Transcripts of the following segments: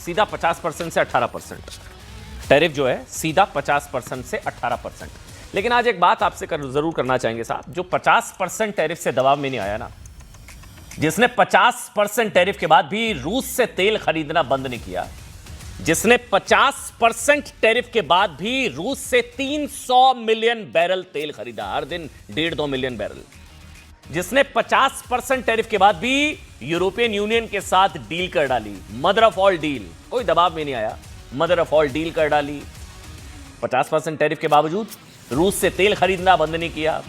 सीधा 50% से 18%। टैरिफ जो है सीधा 50% से 18%। लेकिन आज एक बात आपसे जरूर करना चाहेंगे साहब, जो 50% टैरिफ से दबाव में नहीं आया ना, जिसने 50% टैरिफ के बाद भी रूस से तेल खरीदना बंद नहीं किया, जिसने 50% टैरिफ के बाद भी रूस से 300 मिलियन बैरल तेल खरीदा, हर दिन 1.5-2 मिलियन बैरल, जिसने 50% टैरिफ के बाद भी यूरोपियन यूनियन के साथ डील कर डाली, मदर ऑफ ऑल डील, कोई दबाव में नहीं आया, मदर ऑफ ऑल डील कर डाली, 50% टैरिफ के बावजूद रूस से तेल खरीदना बंद नहीं किया,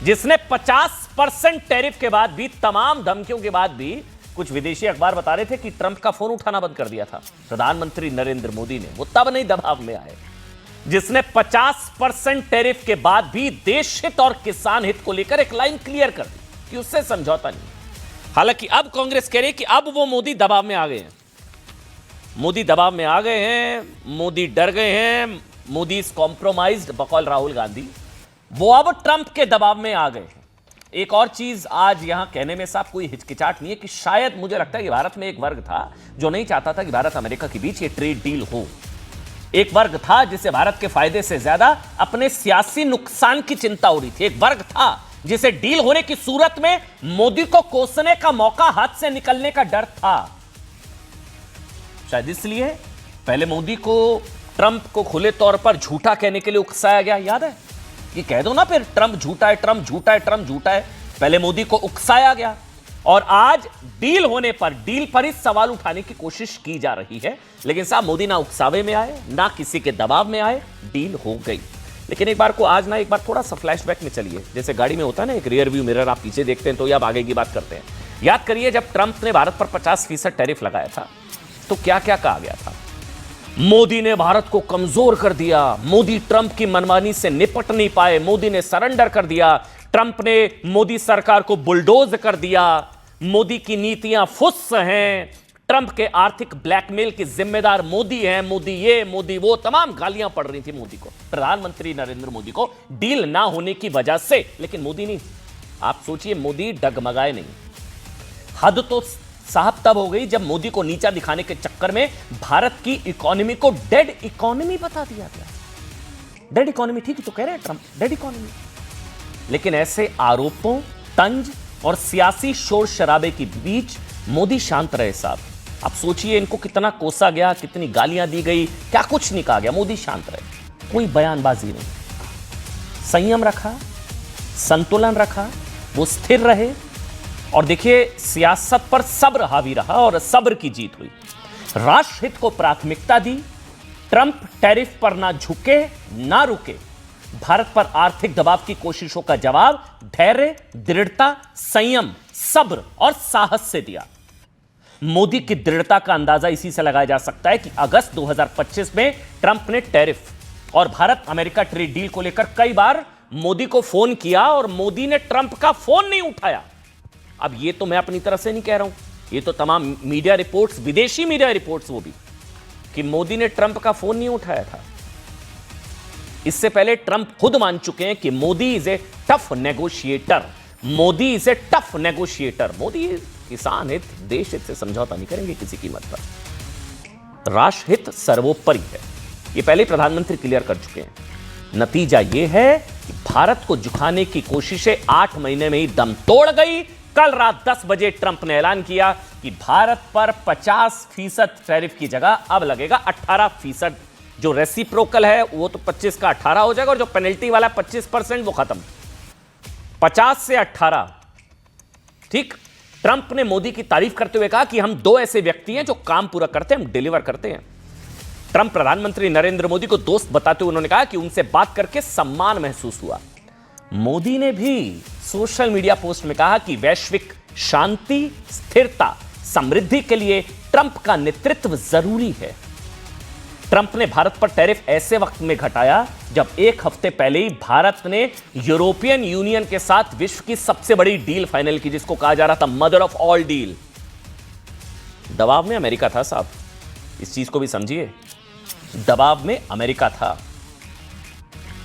जिसने 50% टैरिफ के बाद भी, तमाम धमकियों के बाद भी, कुछ विदेशी अखबार बता रहे थे कि ट्रंप का फोन उठाना बंद कर दिया था प्रधानमंत्री नरेंद्र मोदी ने, वो तब नहीं दबाव में आए, जिसने 50% टैरिफ के बाद भी देश हित और किसान हित को लेकर एक लाइन क्लियर कर दी कि उससे समझौता नहीं। हालांकि अब कांग्रेस कह रही है कि अब वो मोदी दबाव में आ गए हैं, मोदी दबाव में आ गए हैं, मोदी डर गए हैं, मोदी इज कॉम्प्रोमाइज्ड, बकौल राहुल गांधी, वो अब ट्रंप के दबाव में आ गए हैं। एक और चीज आज यहां कहने में साहब कोई हिचकिचाहट नहीं है कि शायद मुझे लगता है कि भारत में एक वर्ग था जो नहीं चाहता था कि भारत अमेरिका के बीच ये ट्रेड डील हो। एक वर्ग था जिसे भारत के फायदे से ज्यादा अपने सियासी नुकसान की चिंता हो रही थी। एक वर्ग था जिसे डील होने की सूरत में मोदी को कोसने का मौका, हाथ से निकलने का डर था। शायद इसलिए पहले मोदी को ट्रंप को खुले तौर पर झूठा कहने के लिए उकसाया गया, याद है? ये कह दो ना फिर, ट्रंप झूठा है, ट्रंप झूठा है, ट्रंप झूठा है। पहले मोदी को उकसाया गया और आज डील होने पर, डील पर ही सवाल उठाने की कोशिश की जा रही है। लेकिन साहब मोदी ना उकसावे में आए, ना किसी के दबाव में आए, डील हो गई। लेकिन एक बार को आज ना, एक बार थोड़ा सा फ्लैशबैक में चलिए, जैसे गाड़ी में होता है ना एक रियर व्यू मिरर, आप पीछे देखते हैं तो अब आगे की बात करते हैं। याद करिए जब ट्रंप ने भारत पर 50% टैरिफ लगाया था तो क्या क्या कहा गया था? मोदी ने भारत को कमजोर कर दिया, मोदी ट्रंप की मनमानी से निपट नहीं पाए, मोदी ने सरेंडर कर दिया, ट्रंप ने मोदी सरकार को बुलडोज कर दिया, मोदी की नीतियां फुस हैं, ट्रंप के आर्थिक ब्लैकमेल के जिम्मेदार मोदी हैं, मोदी ये मोदी वो, तमाम गालियां पड़ रही थी मोदी को, प्रधानमंत्री नरेंद्र मोदी को, डील ना होने की वजह से। लेकिन मोदी नहीं, आप सोचिए मोदी डगमगाए नहीं। हद तो साहब तब हो गई जब मोदी को नीचा दिखाने के चक्कर में भारत की इकोनॉमी को डेड इकोनॉमी बता दिया गया। डेड इकोनॉमी, ठीक ही तो कह रहे हैं ट्रंप, डेड इकोनॉमी। लेकिन ऐसे आरोपों, तंज और सियासी शोर शराबे के बीच मोदी शांत रहे साहब। आप सोचिए इनको कितना कोसा गया, कितनी गालियां दी गई, क्या कुछ नहीं कहा गया, मोदी शांत रहे, कोई बयानबाजी नहीं, संयम रखा, संतुलन रखा, वो स्थिर रहे। और देखिए सियासत पर सब्र हावी रहा और सब्र की जीत हुई। राष्ट्र हित को प्राथमिकता दी, ट्रंप टैरिफ पर ना झुके ना रुके, भारत पर आर्थिक दबाव की कोशिशों का जवाब धैर्य, दृढ़ता, संयम, सब्र और साहस से दिया। मोदी की दृढ़ता का अंदाजा इसी से लगाया जा सकता है कि अगस्त 2025 में ट्रंप ने टैरिफ और भारत अमेरिका ट्रेड डील को लेकर कई बार मोदी को फोन किया और मोदी ने ट्रंप का फोन नहीं उठाया। अब ये तो मैं अपनी तरफ से नहीं कह रहा हूं, ये तो तमाम मीडिया रिपोर्ट्स, विदेशी मीडिया रिपोर्ट्स वो भी, कि मोदी ने ट्रंप का फोन नहीं उठाया था। इससे पहले ट्रंप खुद मान चुके हैं कि Modi is a tough negotiator, Modi is a tough negotiator, Modi किसान हित, देश हित से समझौता नहीं करेंगे किसी कीमत पर, राष्ट्र हित सर्वोपरि है। ये पहले प्रधानमंत्री क्लियर कर चुके हैं। नतीजा ये है कि भारत को झुकाने की कोशिशें 8 महीने में ही दम तोड़ गई। कल रात 10 बजे ट्रंप ने ऐलान किया कि भारत पर 50% टैरिफ की जगह अब लगेगा 18%। जो रेसिप्रोकल है वो तो 25 का 18 हो जाएगा और जो पेनल्टी वाला 25% वो खत्म, 50 से 18। ठीक, ट्रंप ने मोदी की तारीफ करते हुए कहा कि हम दो ऐसे व्यक्ति हैं जो काम पूरा करते हैं, हम डिलीवर करते हैं। ट्रंप प्रधानमंत्री नरेंद्र मोदी को दोस्त बताते हुए उन्होंने कहा कि उनसे बात करके सम्मान महसूस हुआ। मोदी ने भी सोशल मीडिया पोस्ट में कहा कि वैश्विक शांति, स्थिरता, समृद्धि के लिए ट्रंप का नेतृत्व जरूरी है। ट्रंप ने भारत पर टैरिफ ऐसे वक्त में घटाया जब एक हफ्ते पहले ही भारत ने यूरोपियन यूनियन के साथ विश्व की सबसे बड़ी डील फाइनल की, जिसको कहा जा रहा था मदर ऑफ ऑल डील। दबाव में अमेरिका था साहब, इस चीज को भी समझिए, दबाव में अमेरिका था।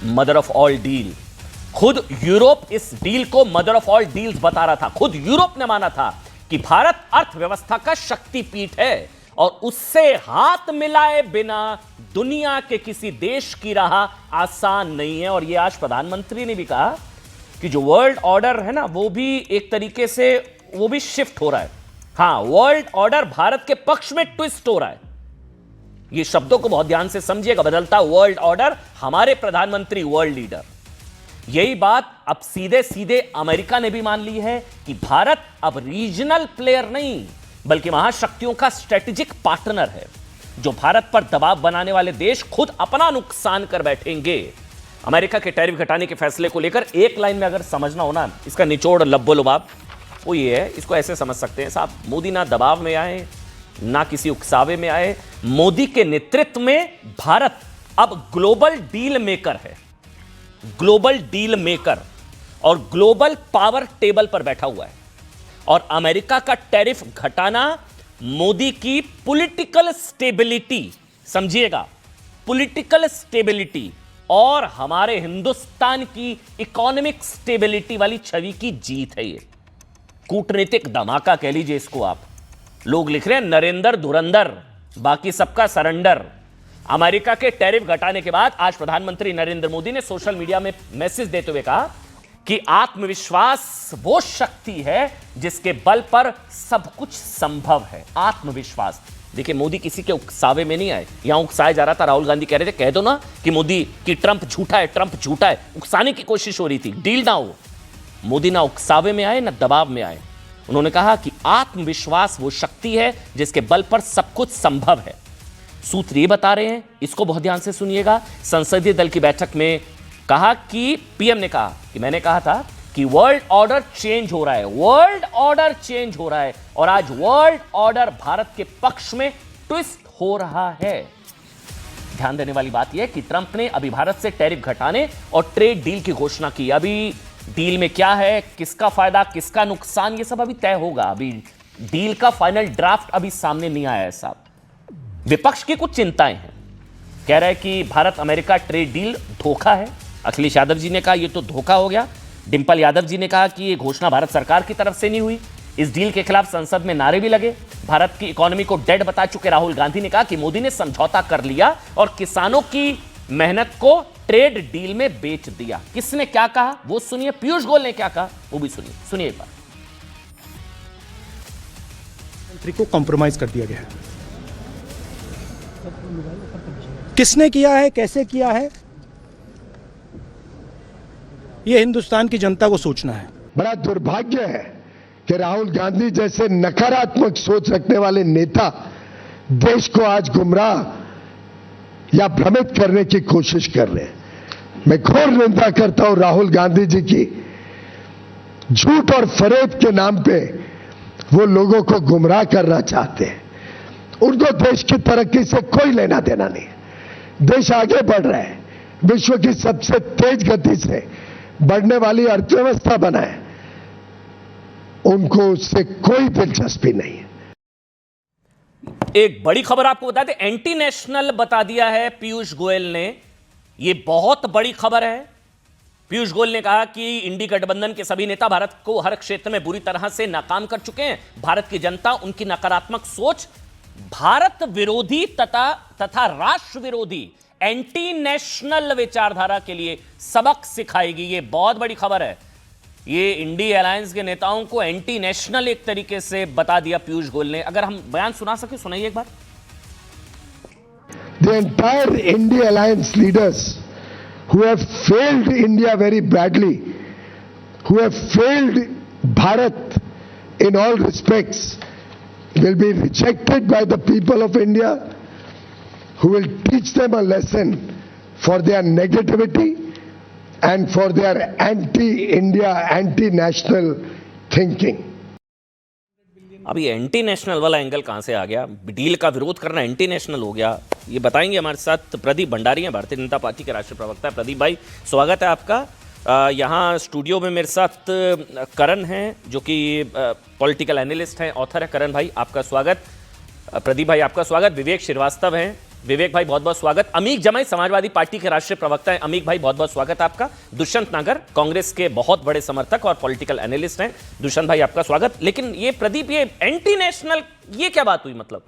मदर ऑफ ऑल डील, खुद यूरोप इस डील को मदर ऑफ ऑल डील्स बता रहा था। खुद यूरोप ने माना था कि भारत अर्थव्यवस्था का शक्तिपीठ है, और उससे हाथ मिलाए बिना दुनिया के किसी देश की राह आसान नहीं है। और यह आज प्रधानमंत्री ने भी कहा कि जो वर्ल्ड ऑर्डर है ना, वो भी एक तरीके से वो भी शिफ्ट हो रहा है। हां, वर्ल्ड ऑर्डर भारत के पक्ष में ट्विस्ट हो रहा है। ये शब्दों को बहुत ध्यान से समझिएगा। बदलता वर्ल्ड ऑर्डर, हमारे प्रधानमंत्री वर्ल्ड लीडर। यही बात अब सीधे सीधे अमेरिका ने भी मान ली है कि भारत अब रीजनल प्लेयर नहीं बल्कि महाशक्तियों का स्ट्रेटेजिक पार्टनर है। जो भारत पर दबाव बनाने वाले देश खुद अपना नुकसान कर बैठेंगे। अमेरिका के टैरिफ घटाने के फैसले को लेकर एक लाइन में अगर समझना हो ना, इसका निचोड़ लब्बो लुबाब वो ये है, इसको ऐसे समझ सकते हैं साहब, मोदी ना दबाव में आए ना किसी उकसावे में आए। मोदी के नेतृत्व में भारत अब ग्लोबल डील मेकर है, ग्लोबल डील मेकर और ग्लोबल पावर टेबल पर बैठा हुआ है। और अमेरिका का टैरिफ घटाना मोदी की पॉलिटिकल स्टेबिलिटी, समझिएगा, पॉलिटिकल स्टेबिलिटी और हमारे हिंदुस्तान की इकोनॉमिक स्टेबिलिटी वाली छवि की जीत है। ये कूटनीतिक धमाका कह लीजिए इसको आप। लोग लिख रहे हैं नरेंद्र धुरंधर, बाकी सबका सरेंडर। अमेरिका के टैरिफ घटाने के बाद आज प्रधानमंत्री नरेंद्र मोदी ने सोशल मीडिया में मैसेज देते हुए कहा कि आत्मविश्वास वो शक्ति है जिसके बल पर सब कुछ संभव है। आत्मविश्वास। देखिए, मोदी किसी के उकसावे में नहीं आए। यहां उकसाया जा रहा था, राहुल गांधी कह रहे थे कह दो ना कि मोदी की ट्रंप झूठा है, ट्रंप झूठा है, उकसाने की कोशिश हो रही थी, डील ना हो। मोदी ना उकसावे में आए ना दबाव में आए। उन्होंने कहा कि आत्मविश्वास वो शक्ति है जिसके बल पर सब कुछ संभव है। सूत्र ये बता रहे हैं, इसको बहुत ध्यान से सुनिएगा। संसदीय दल की बैठक में कहा कि पीएम ने कहा कि मैंने कहा था कि वर्ल्ड ऑर्डर चेंज हो रहा है, वर्ल्ड ऑर्डर चेंज हो रहा है और आज वर्ल्ड ऑर्डर भारत के पक्ष में ट्विस्ट हो रहा है। ध्यान देने वाली बात यह है कि ट्रंप ने अभी भारत से टैरिफ घटाने और ट्रेड डील की घोषणा की। अभी डील में क्या है, किसका फायदा किसका नुकसान, ये सब अभी तय होगा। अभी डील का फाइनल ड्राफ्ट अभी सामने नहीं आया है साहब। विपक्ष की कुछ चिंताएं हैं, कह रहा है कि भारत अमेरिका ट्रेड डील धोखा है। अखिलेश यादव जी ने कहा यह तो धोखा हो गया। डिंपल यादव जी ने कहा कि यह घोषणा भारत सरकार की तरफ से नहीं हुई। इस डील के खिलाफ संसद में नारे भी लगे। भारत की इकोनॉमी को डेड बता चुके राहुल गांधी ने कहा कि मोदी ने समझौता कर लिया और किसानों की मेहनत को ट्रेड डील में बेच दिया। किसने क्या कहा वो सुनिए, पीयूष गोयल ने क्या कहा वो भी सुनिए एक बार। मंत्री को कॉम्प्रोमाइज कर दिया गया है। किसने किया है, कैसे किया है, यह हिंदुस्तान की जनता को सोचना है। बड़ा दुर्भाग्य है कि राहुल गांधी जैसे नकारात्मक सोच रखने वाले नेता देश को आज गुमराह या भ्रमित करने की कोशिश कर रहे हैं। मैं घोर निंदा करता हूं राहुल गांधी जी की। झूठ और फरेब के नाम पे वो लोगों को गुमराह करना चाहते हैं। उनको देश की तरक्की से कोई लेना देना नहीं है। देश आगे बढ़ रहा है, विश्व की सबसे तेज गति से बढ़ने वाली अर्थव्यवस्था बना है, उनको उससे कोई दिलचस्पी नहीं है। एक बड़ी खबर आपको बता दें, एंटी नेशनल बता दिया है पीयूष गोयल ने। यह बहुत बड़ी खबर है। पीयूष गोयल ने कहा कि इंडी गठबंधन के सभी नेता भारत को हर क्षेत्र में बुरी तरह से नाकाम कर चुके हैं। भारत की जनता उनकी नकारात्मक सोच, भारत विरोधी तथा राष्ट्र विरोधी एंटी नेशनल विचारधारा के लिए सबक सिखाएगी। यह बहुत बड़ी खबर है। ये इंडी अलायंस के नेताओं को एंटी नेशनल एक तरीके से बता दिया पीयूष गोयल ने। अगर हम बयान सुना सके, सुनाइए एक बार। The entire India alliance leaders who have failed India very badly, who have failed Bharat in all respects, will be rejected by the people of India, who will teach them a lesson for their negativity and for their anti-India, anti-national thinking. अभी anti national वाला angle कहां से आ गया? Deal का विरोध करना anti national हो गया, ये बताएंगे हमारे साथ प्रदीप भंडारी हैं, भारतीय जनता पार्टी के राष्ट्रीय प्रवक्ता है। प्रदीप भाई, स्वागत है आपका। यहाँ स्टूडियो में मेरे साथ करण हैं जो कि पॉलिटिकल एनालिस्ट हैं, ऑथर है। करण भाई आपका स्वागत। प्रदीप भाई आपका स्वागत। विवेक श्रीवास्तव हैं। विवेक भाई बहुत बहुत स्वागत। अमीक जमाई समाजवादी पार्टी के राष्ट्रीय प्रवक्ता हैं। अमीक भाई बहुत बहुत स्वागत आपका। दुष्यंत नागर कांग्रेस के बहुत बड़े समर्थक और पॉलिटिकल एनालिस्ट हैं। दुष्यंत भाई आपका स्वागत। लेकिन ये प्रदीप, ये एंटी नेशनल, ये क्या बात हुई? मतलब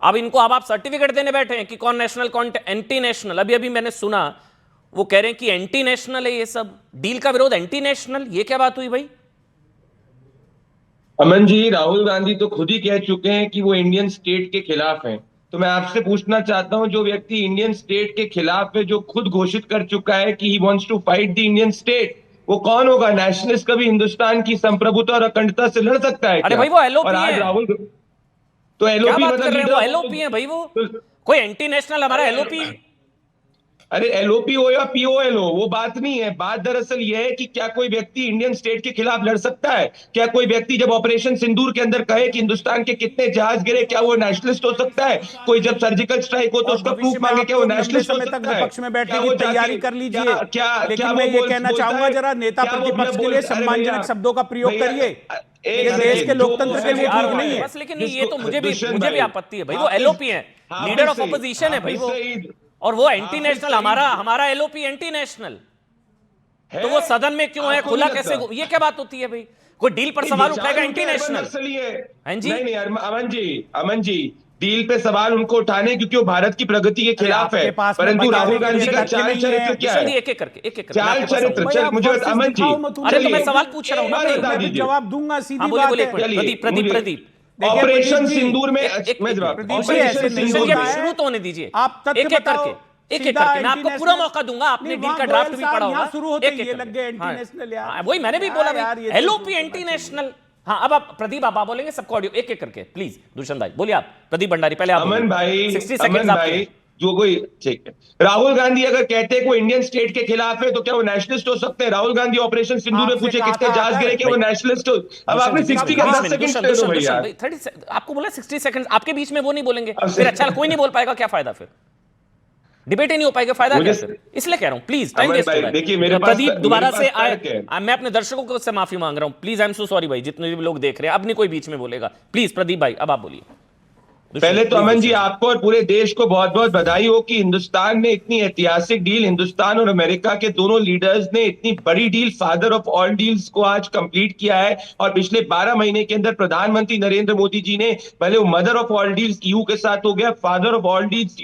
अब इनको अब आप सर्टिफिकेट देने बैठे हैं कि कौन नेशनल कौन एंटी नेशनल। अभी अभी मैंने सुना वो कह रहे हैं कि एंटी नेशनल है ये सब, डील का विरोध एंटी नेशनल, ये क्या बात हुई भाई? अमन जी, राहुल गांधी तो खुद ही कह चुके हैं कि वो इंडियन स्टेट के खिलाफ हैं। तो मैं आपसे पूछना चाहता हूं, जो व्यक्ति इंडियन स्टेट के खिलाफ है, जो खुद घोषित कर चुका है कि he wants to fight the Indian state, वो कौन होगा? नेशनलिस्ट कभी हिंदुस्तान की संप्रभुता और अखंडता से लड़ सकता है अरे क्या? भाई वो एलओपी और आज है। राहुल तो क्या एलओपी बात मतलब कर रहे हैं? लीडर वो हो एलओपी है भाई, वो तो- कोई एंटी नेशनल हमारा एलओपी। अरे एलओपी हो या पीओएल हो, वो बात नहीं है। बात दरअसल ये है कि क्या कोई व्यक्ति इंडियन स्टेट के खिलाफ लड़ सकता है? क्या कोई व्यक्ति जब ऑपरेशन सिंदूर के अंदर कहे कि हिंदुस्तान के कितने जहाज गिरे, क्या वो नेशनलिस्ट हो सकता है? कोई जब सर्जिकल स्ट्राइक हो तो और उसका भविष्य प्रूफ में मांगे, आप क्या वो लोग लंबे नेशनलिस्ट हो समय तक सकता है? विपक्ष में बैठने क्या की वो जाके- तैयारी कर लीजिए। लेकिन क्या मैं वो ये बोल- कहना बोलता चाहूंगा, है- जरा नेता क्या वो प्रतिपक्ष के लिए बोलता है? अरे सम्मानजनक भैया, शब्दों का प्रयोग भैया, करिए। एक ये देश के लोकतंत्र के लिए ठीक नहीं है। बस लेकिन ये तो मुझे दुष्यंत भी भाई, आपत्ति है भाई, वो हाफिज- एलओपी है, हाफिज लीडर ऑफ सईद, अपोजिशन है भाई वो, हाफिज सईद, और वो एंटी हाफिज नेशनल, सईद हमारा एलओपी एंटी नेशनल, तो वो सदन में क्यों है, आपको खुला नहीं कैसे? लगता? ये क्या बात होती है भाई? कोई डील पर सवाल उठाएगा एंटी नेशनल? हैं जी? नहीं अमन जी, डील पे सवाल उनको उठाने क्योंकि वो भारत की प्रगति के खिलाफ है, आपके पास में परंतु बताने राहुल के गांधी लिए का तथ्य चाल नहीं चरित्र है। क्या दुष्यंत जी, है? एक एक करके चाल मैं आपके पास चरित्र, आऊंगा। भैया, मुझे versus अमन जी, दिखाओ मत, अरे तो मैं चलिए, सवाल पूछ रहा हूं ना एक बात भाई। बता मैं भी दीजिए। जवाब दूंगा, सीधी हाँ बोलिए बात बोलिए, है। एक मिनट, चलिए, प्रदीप मुझे- प्रदीप देखिए, ऑपरेशन प्रदीप जी, सिंदूर में एक मैं जवाब प्रदीप जी, ऑपरेशन ऐसे नहीं सिंदूर होता में है। शुरू तो होने दीजिए, आप तथ्य एक एक बताओ। करके, एक एक सीधा करके मैं आपको पूरा anti-national- मौका दूंगा, आपने नहीं, डील का वहाँ ड्राफ्ट गोयल भी साहब पढ़ा यहाँ होगा। शुरू होते एक-एक ये करके। लग गए एंटी हाँ। नेशनल यार। हाँ, वही मैंने भी बोला यार, भाई, ये तो एलओपी सोचना एंटी चाहिए। नेशनल। हाँ, अब आप प्रदीप आप बोलेंगे सबको ऑडियो एक एक करके, प्लीज दुष्यंत भाई बोलिए। आप प्रदीप भंडारी पहले आप अमन भाई, 60 अमन सेकंड्स आपके भाई, हैं। जो कोई ठीक है, राहुल गांधी अगर कहते हैं कोई इंडियन स्टेट के खिलाफ है तो क्या वो नेशनलिस्ट हो सकते हैं? राहुल गांधी ऑपरेशन सिंदूर में आपसे पूछे कहा कितने था जहाज अगर- गिरे, क्या वो नेशनलिस्ट हो? अब दुष्यंत आपने जी, 60 का बीच 10 में, सेकंड दुष्यंत, दे दो दुष्यंत, भैया। दुष्यंत भाई, 30 आपको बोला 60 सेकंड, आपके बीच में वो नहीं बोलेंगे अब फिर अच्छा कोई नहीं बोल पाएगा, क्या फायदा फिर? डिबेट ही नहीं हो पाएगा, फायदा क्या मुझे- फिर? इसलिए कह रहा हूं प्लीज, टाइम अमन वेस्ट हो भाई, रहा है। देखिए, मेरे पास- प्रदीप दोबारा मेरे से पास आए, तर्क है। मैं अपने दर्शकों को से माफी मांग रहा हूं, please, I am so sorry भाई, जितने भी लोग देख रहे हैं, अब नहीं कोई बीच में बोलेगा, प्लीज प्रदीप भाई अब आप बोलिए। पहले तो अमन जी, आपको और पूरे देश को बहुत बहुत बधाई हो कि हिंदुस्तान ने इतनी ऐतिहासिक डील, हिंदुस्तान और अमेरिका के दोनों लीडर्स ने इतनी बड़ी deal, father of all deals को आज कंप्लीट किया है। और पिछले 12 महीने के अंदर प्रधानमंत्री नरेंद्र मोदी जी ने, भले वो mother of all deals EU के साथ हो गया, फादर ऑफ ऑल डील्स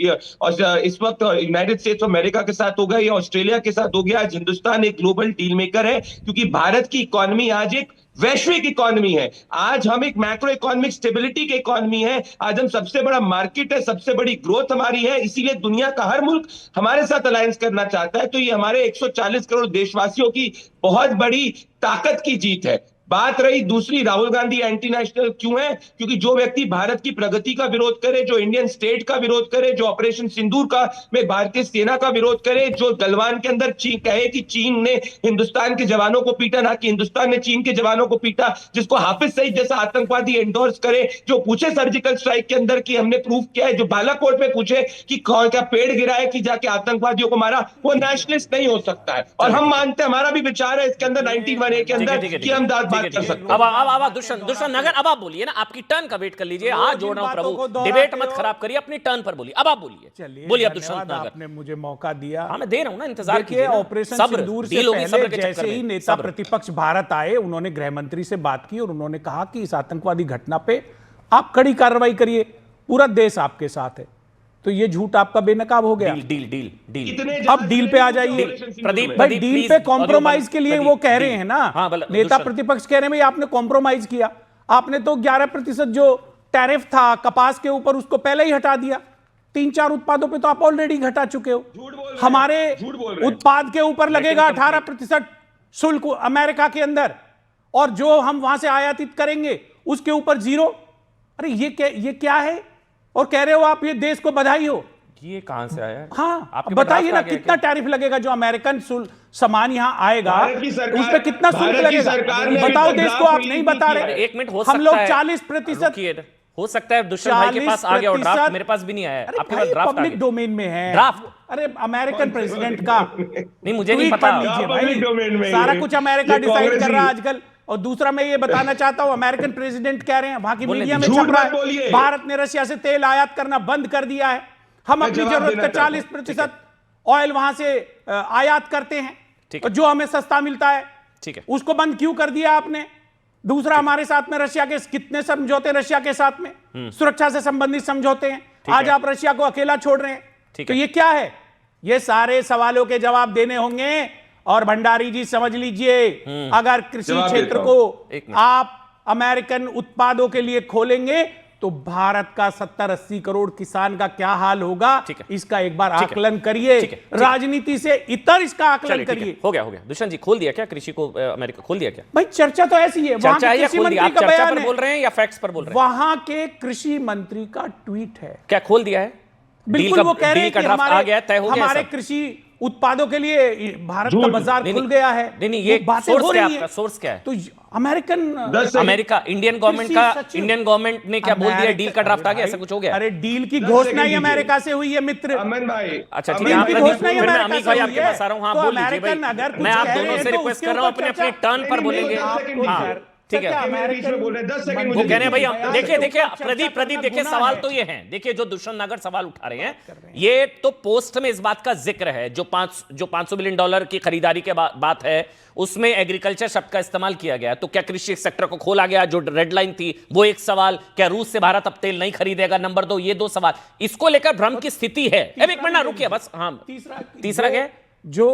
और इस वक्त यूनाइटेड स्टेट्स ऑफ अमेरिका के साथ हो गया या ऑस्ट्रेलिया के साथ हो गया। आज हिंदुस्तान एक ग्लोबल डील मेकर है क्योंकि भारत की इकोनॉमी आज एक वैश्विक इकोनॉमी है। आज हम एक मैक्रो इकोनॉमिक स्टेबिलिटी की इकोनॉमी है। आज हम सबसे बड़ा मार्केट है, सबसे बड़ी ग्रोथ हमारी है, इसीलिए दुनिया का हर मुल्क हमारे साथ अलायंस करना चाहता है। तो ये हमारे 140 करोड़ देशवासियों की बहुत बड़ी ताकत की जीत है। बात रही दूसरी, राहुल गांधी एंटी नेशनल क्यों है? क्योंकि जो व्यक्ति भारत की प्रगति का विरोध करे, जो इंडियन स्टेट का विरोध करे, जो ऑपरेशन सिंदूर का में भारतीय सेना का विरोध करे, जो गलवान के अंदर कहे कि चीन ने हिंदुस्तान के जवानों को पीटा, ना कि हिंदुस्तान ने चीन के जवानों को पीटा, जिसको हाफिज सईद जैसा आतंकवादी एंडोर्स करे, जो पूछे सर्जिकल स्ट्राइक के अंदर कि हमने प्रूफ किया है, जो बालाकोट में पूछे कि क्या पेड़ गिरा है कि जाके आतंकवादियों को मारा, वो नेशनलिस्ट नहीं हो सकता है। और हम मानते हैं, हमारा भी विचार है इसके अंदर 91A के अंदर कि हम बात कर सकते हैं। अब दुष्यंत नगर, अब आप बोलिए ना, आपकी टर्न का वेट कर लीजिए, हाथ जोड़ रहा हूं प्रभु, डिबेट मत खराब करिए, अपनी टर्न पर बोलिए, अब आप बोलिए, बोलिए अब दुष्यंत नगर। आपने मुझे मौका दिया। हाँ मैं दे रहा हूं ना, इंतजार देखिए, कीजिए ना। ऑपरेशन सब्र, सिंदूर से डील होगी, सब्र पहले के जैसे चक्कर ही में, नेता सब्र। प्रतिपक्ष भारत आए, उन्होंने गृह मंत्री से बात की और उन्होंने कहा कि इस आतंकवादी घटना पे आप कड़ी कार्रवाई करिए, पूरा देश आपके साथ है। तो ये झूठ आपका बेनकाब हो गया। डील अब डील पे आ जाइए प्रदीप, भाई, डील पे कॉम्प्रोमाइज के लिए वो कह रहे डील। हैं ना। हाँ, नेता दुष्यंत। प्रतिपक्ष कह रहे हैं भाई आपने कॉम्प्रोमाइज किया, आपने तो 11% जो टैरिफ था कपास के ऊपर उसको पहले ही हटा दिया, 3-4 उत्पादों पे तो आप ऑलरेडी घटा चुके हो। हमारे उत्पाद के ऊपर लगेगा 18% शुल्क अमेरिका के अंदर, और जो हम वहां से आयातित करेंगे उसके ऊपर 0। अरे ये क्या है? और कह रहे हो आप ये देश को बधाई हो। ये कहां से आया? हाँ, आपके बताइए पास ना आ गया कितना क्या? टैरिफ लगेगा जो अमेरिकन सामान यहाँ आएगा, भारत की सरकार- उस पर कितना शुल्क भारत की लगेगा? सरकार ने बताओ अभी तक देश को, आप ड्राफ्ट नहीं रिलीज बता नहीं रहे। किया। एक मिनट, हो हम लोग सकता है 40%, रुकिए, हो सकता है दुष्यंत भाई के पास आ गया और ड्राफ्ट मेरे पास भी नहीं आया है। आपके पास ड्राफ्ट आ पब्लिक गया? डोमेन में है ड्राफ्ट? अरे अमेरिकन प्रेसिडेंट का नहीं, मुझे नहीं ट्वीट पता। पढ़ लीजिए पब्लिक डोमेन में भाई, सारा है। कुछ अमेरिका ये डिसाइड कर कांग्रेसी- रहा है आजकल। और दूसरा मैं ये बताना चाहता हूं, अमेरिकन प्रेसिडेंट कह रहे हैं, वहां की बोलने मीडिया में दीजिए। छप रहा झूठ मत है बोलिए। भारत ने रशिया से तेल आयात करना बंद कर दिया है, हम मैं अपनी जवाब जरूरत देना का चाहता हूं। 40% ऑयल वहां से आयात करते हैं, ठीक और है। जो हमें सस्ता मिलता है ठीक है। उसको बंद क्यों कर दिया आपने? दूसरा, हमारे साथ में रशिया के कितने समझौते रशिया के साथ में सुरक्षा से संबंधित समझौते हैं, आज आप रशिया को अकेला छोड़ रहे हैं। तो ये क्या है? ये सारे सवालों के जवाब देने होंगे। और भंडारी जी समझ लीजिए, अगर कृषि क्षेत्र को आप अमेरिकन उत्पादों के लिए खोलेंगे तो भारत का 70-80 करोड़ किसान का क्या हाल होगा, इसका एक बार आकलन करिए। राजनीति से इतर इसका आकलन करिए। हो गया दुष्यंत जी, खोल दिया क्या कृषि को? अमेरिका खोल दिया क्या? भाई चर्चा तो ऐसी है, वहां के कृषि मंत्री का बयान है। बोल रहे हैं या फैक्ट्स पर बोल रहे हैं? वहां के कृषि मंत्री का ट्वीट है। क्या खोल दिया है? बिल्कुल, वो कह रहे हैं कि हमारे कृषि उत्पादों के लिए भारत का बाजार खुल गया है। नहीं, ये सोर्स क्या है आपका? सोर्स क्या है? तो अमेरिका इंडियन गवर्नमेंट ने क्या बोल दिया? डील का ड्राफ्ट आ गया, ऐसा कुछ हो गया? अरे डील की घोषणा ही अमेरिका से हुई है मित्र। अमन भाई, अच्छा ठीक है, अमित भाई आपके पास आ रहा हूं। हाँ, बोल लीजिए भाई। मैं आप दोनों से रिक्वेस्ट कर रहा हूं, अपने अपने टर्न पर बोलेंगे। ठीक है, वो कह रहे हैं भाई, देखिए प्रदीप देखिए, सवाल तो ये हैं। देखिए जो दुष्यंत नागर सवाल उठा रहे हैं, ये तो पोस्ट में इस बात का जिक्र है, जो 500 बिलियन डॉलर की खरीदारी के बात है, उसमें एग्रीकल्चर शब्द का इस्तेमाल किया गया। तो क्या कृषि सेक्टर को खोला गया, जो रेड लाइन थी, वो एक सवाल। क्या रूस से भारत अब तेल नहीं खरीदेगा, नंबर 2, ये 2 सवाल। इसको लेकर भ्रम की स्थिति है। एक मिनट रुकिए बस। हाँ, तीसरा क्या? जो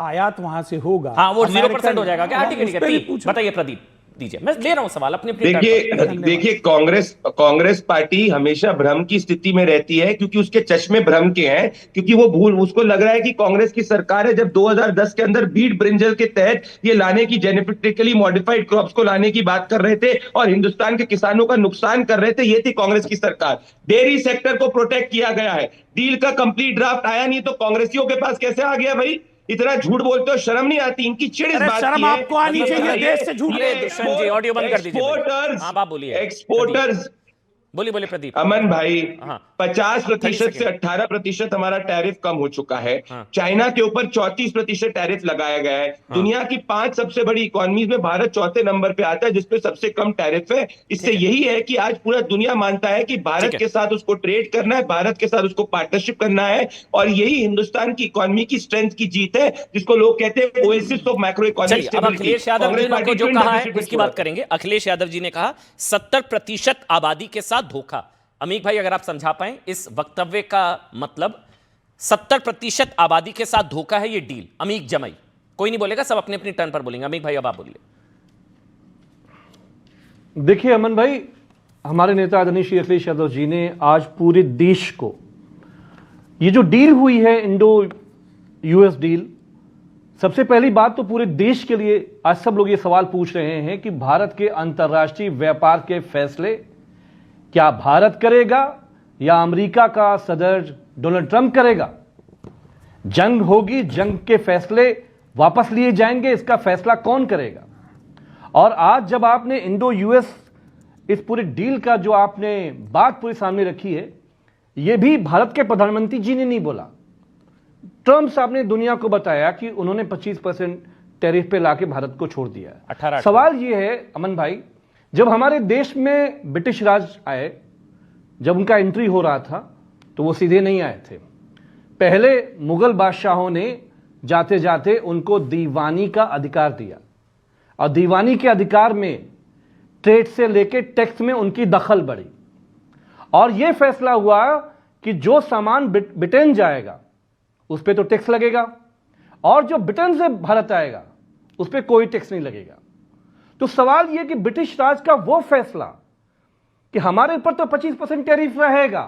आयात वहां से होगा, हाँ, वो 0% हो जाएगा क्या? ठीक है, बताइए प्रदीप, दीजिए, मैं ले रहा हूं सवाल अपने। देखिए कांग्रेस पार्टी हमेशा भ्रम की स्थिति में रहती है, क्योंकि उसके चश्मे भ्रम के हैं। क्योंकि वो उसको लग रहा है कि कांग्रेस की सरकार है। जब 2010 के अंदर बीट ब्रिंजल के तहत ये लाने की, जेनेटिकली मॉडिफाइड क्रॉप्स को लाने की बात कर रहे थे और हिंदुस्तान के किसानों का नुकसान कर रहे थे, ये थी कांग्रेस की सरकार। डेयरी सेक्टर को प्रोटेक्ट किया गया है। डील का कंप्लीट ड्राफ्ट आया नहीं, तो कांग्रेसियों के पास कैसे आ गया भाई? इतना झूठ बोलते हो, शर्म नहीं आती? इनकी चिड़ इस बात की है। शर्म आपको आनी चाहिए, देश से झूठ। दुष्यंत जी ऑडियो बंद कर दीजिए। एक्सपोर्टर्स, आप बोलिए। एक्सपोर्टर्स, बोलिए प्रदीप। अमन भाई, 50% से 18% हमारा टैरिफ कम हो चुका है। चाइना के ऊपर 34% टैरिफ लगाया गया है। दुनिया की 5 सबसे बड़ी इकोनॉमीज में भारत चौथे नंबर पे आता है, जिसपे सबसे कम टैरिफ है। इससे यही है कि आज पूरा दुनिया मानता है कि भारत के साथ उसको ट्रेड करना है, भारत के साथ उसको पार्टनरशिप करना है, और यही हिंदुस्तान की इकोनॉमी की स्ट्रेंथ की जीत है, जिसको लोग कहते हैं oasis of macro economic stability. Akhilesh Yadav ji ने जो कहा है उसकी बात करेंगे। अखिलेश यादव जी ने कहा 70% आबादी के साथ धोखा। अमीक भाई, अगर आप समझा पाएं इस वक्तव्य का मतलब। 70% आबादी के साथ धोखा है ये डील। अमीक जमई, कोई नहीं बोलेगा, सब अपने अपनी टर्न पर बोलेंगे। अमीक भाई अब आप बोलिए। देखिए अमन भाई, हमारे नेता आदरणीय श्री अखिलेश यादव जी ने आज पूरे देश को, ये जो डील हुई है इंडो यूएस डील, सबसे पहली बात तो पूरे देश के लिए आज सब लोग ये सवाल पूछ रहे हैं कि भारत के अंतर्राष्ट्रीय व्यापार के फैसले क्या भारत करेगा या अमेरिका का सदर डोनाल्ड ट्रंप करेगा? जंग होगी, जंग के फैसले वापस लिए जाएंगे, इसका फैसला कौन करेगा? और आज जब आपने इंडो यूएस इस पूरी डील का जो आपने बात पूरी सामने रखी है, यह भी भारत के प्रधानमंत्री जी ने नहीं बोला। ट्रंप साहब ने दुनिया को बताया कि उन्होंने 25% टैरिफ पे लाके भारत को छोड़ दिया है। सवाल यह है अमन भाई, जब हमारे देश में ब्रिटिश राज आए, जब उनका एंट्री हो रहा था तो वो सीधे नहीं आए थे। पहले मुगल बादशाहों ने जाते जाते उनको दीवानी का अधिकार दिया, और दीवानी के अधिकार में ट्रेड से लेके टैक्स में उनकी दखल बढ़ी, और यह फैसला हुआ कि जो सामान ब्रिटेन जाएगा उस पर तो टैक्स लगेगा, और जो ब्रिटेन से भारत आएगा उस पर कोई टैक्स नहीं लगेगा। तो सवाल यह कि ब्रिटिश राज का वो फैसला कि हमारे ऊपर तो 25% टैरिफ रहेगा।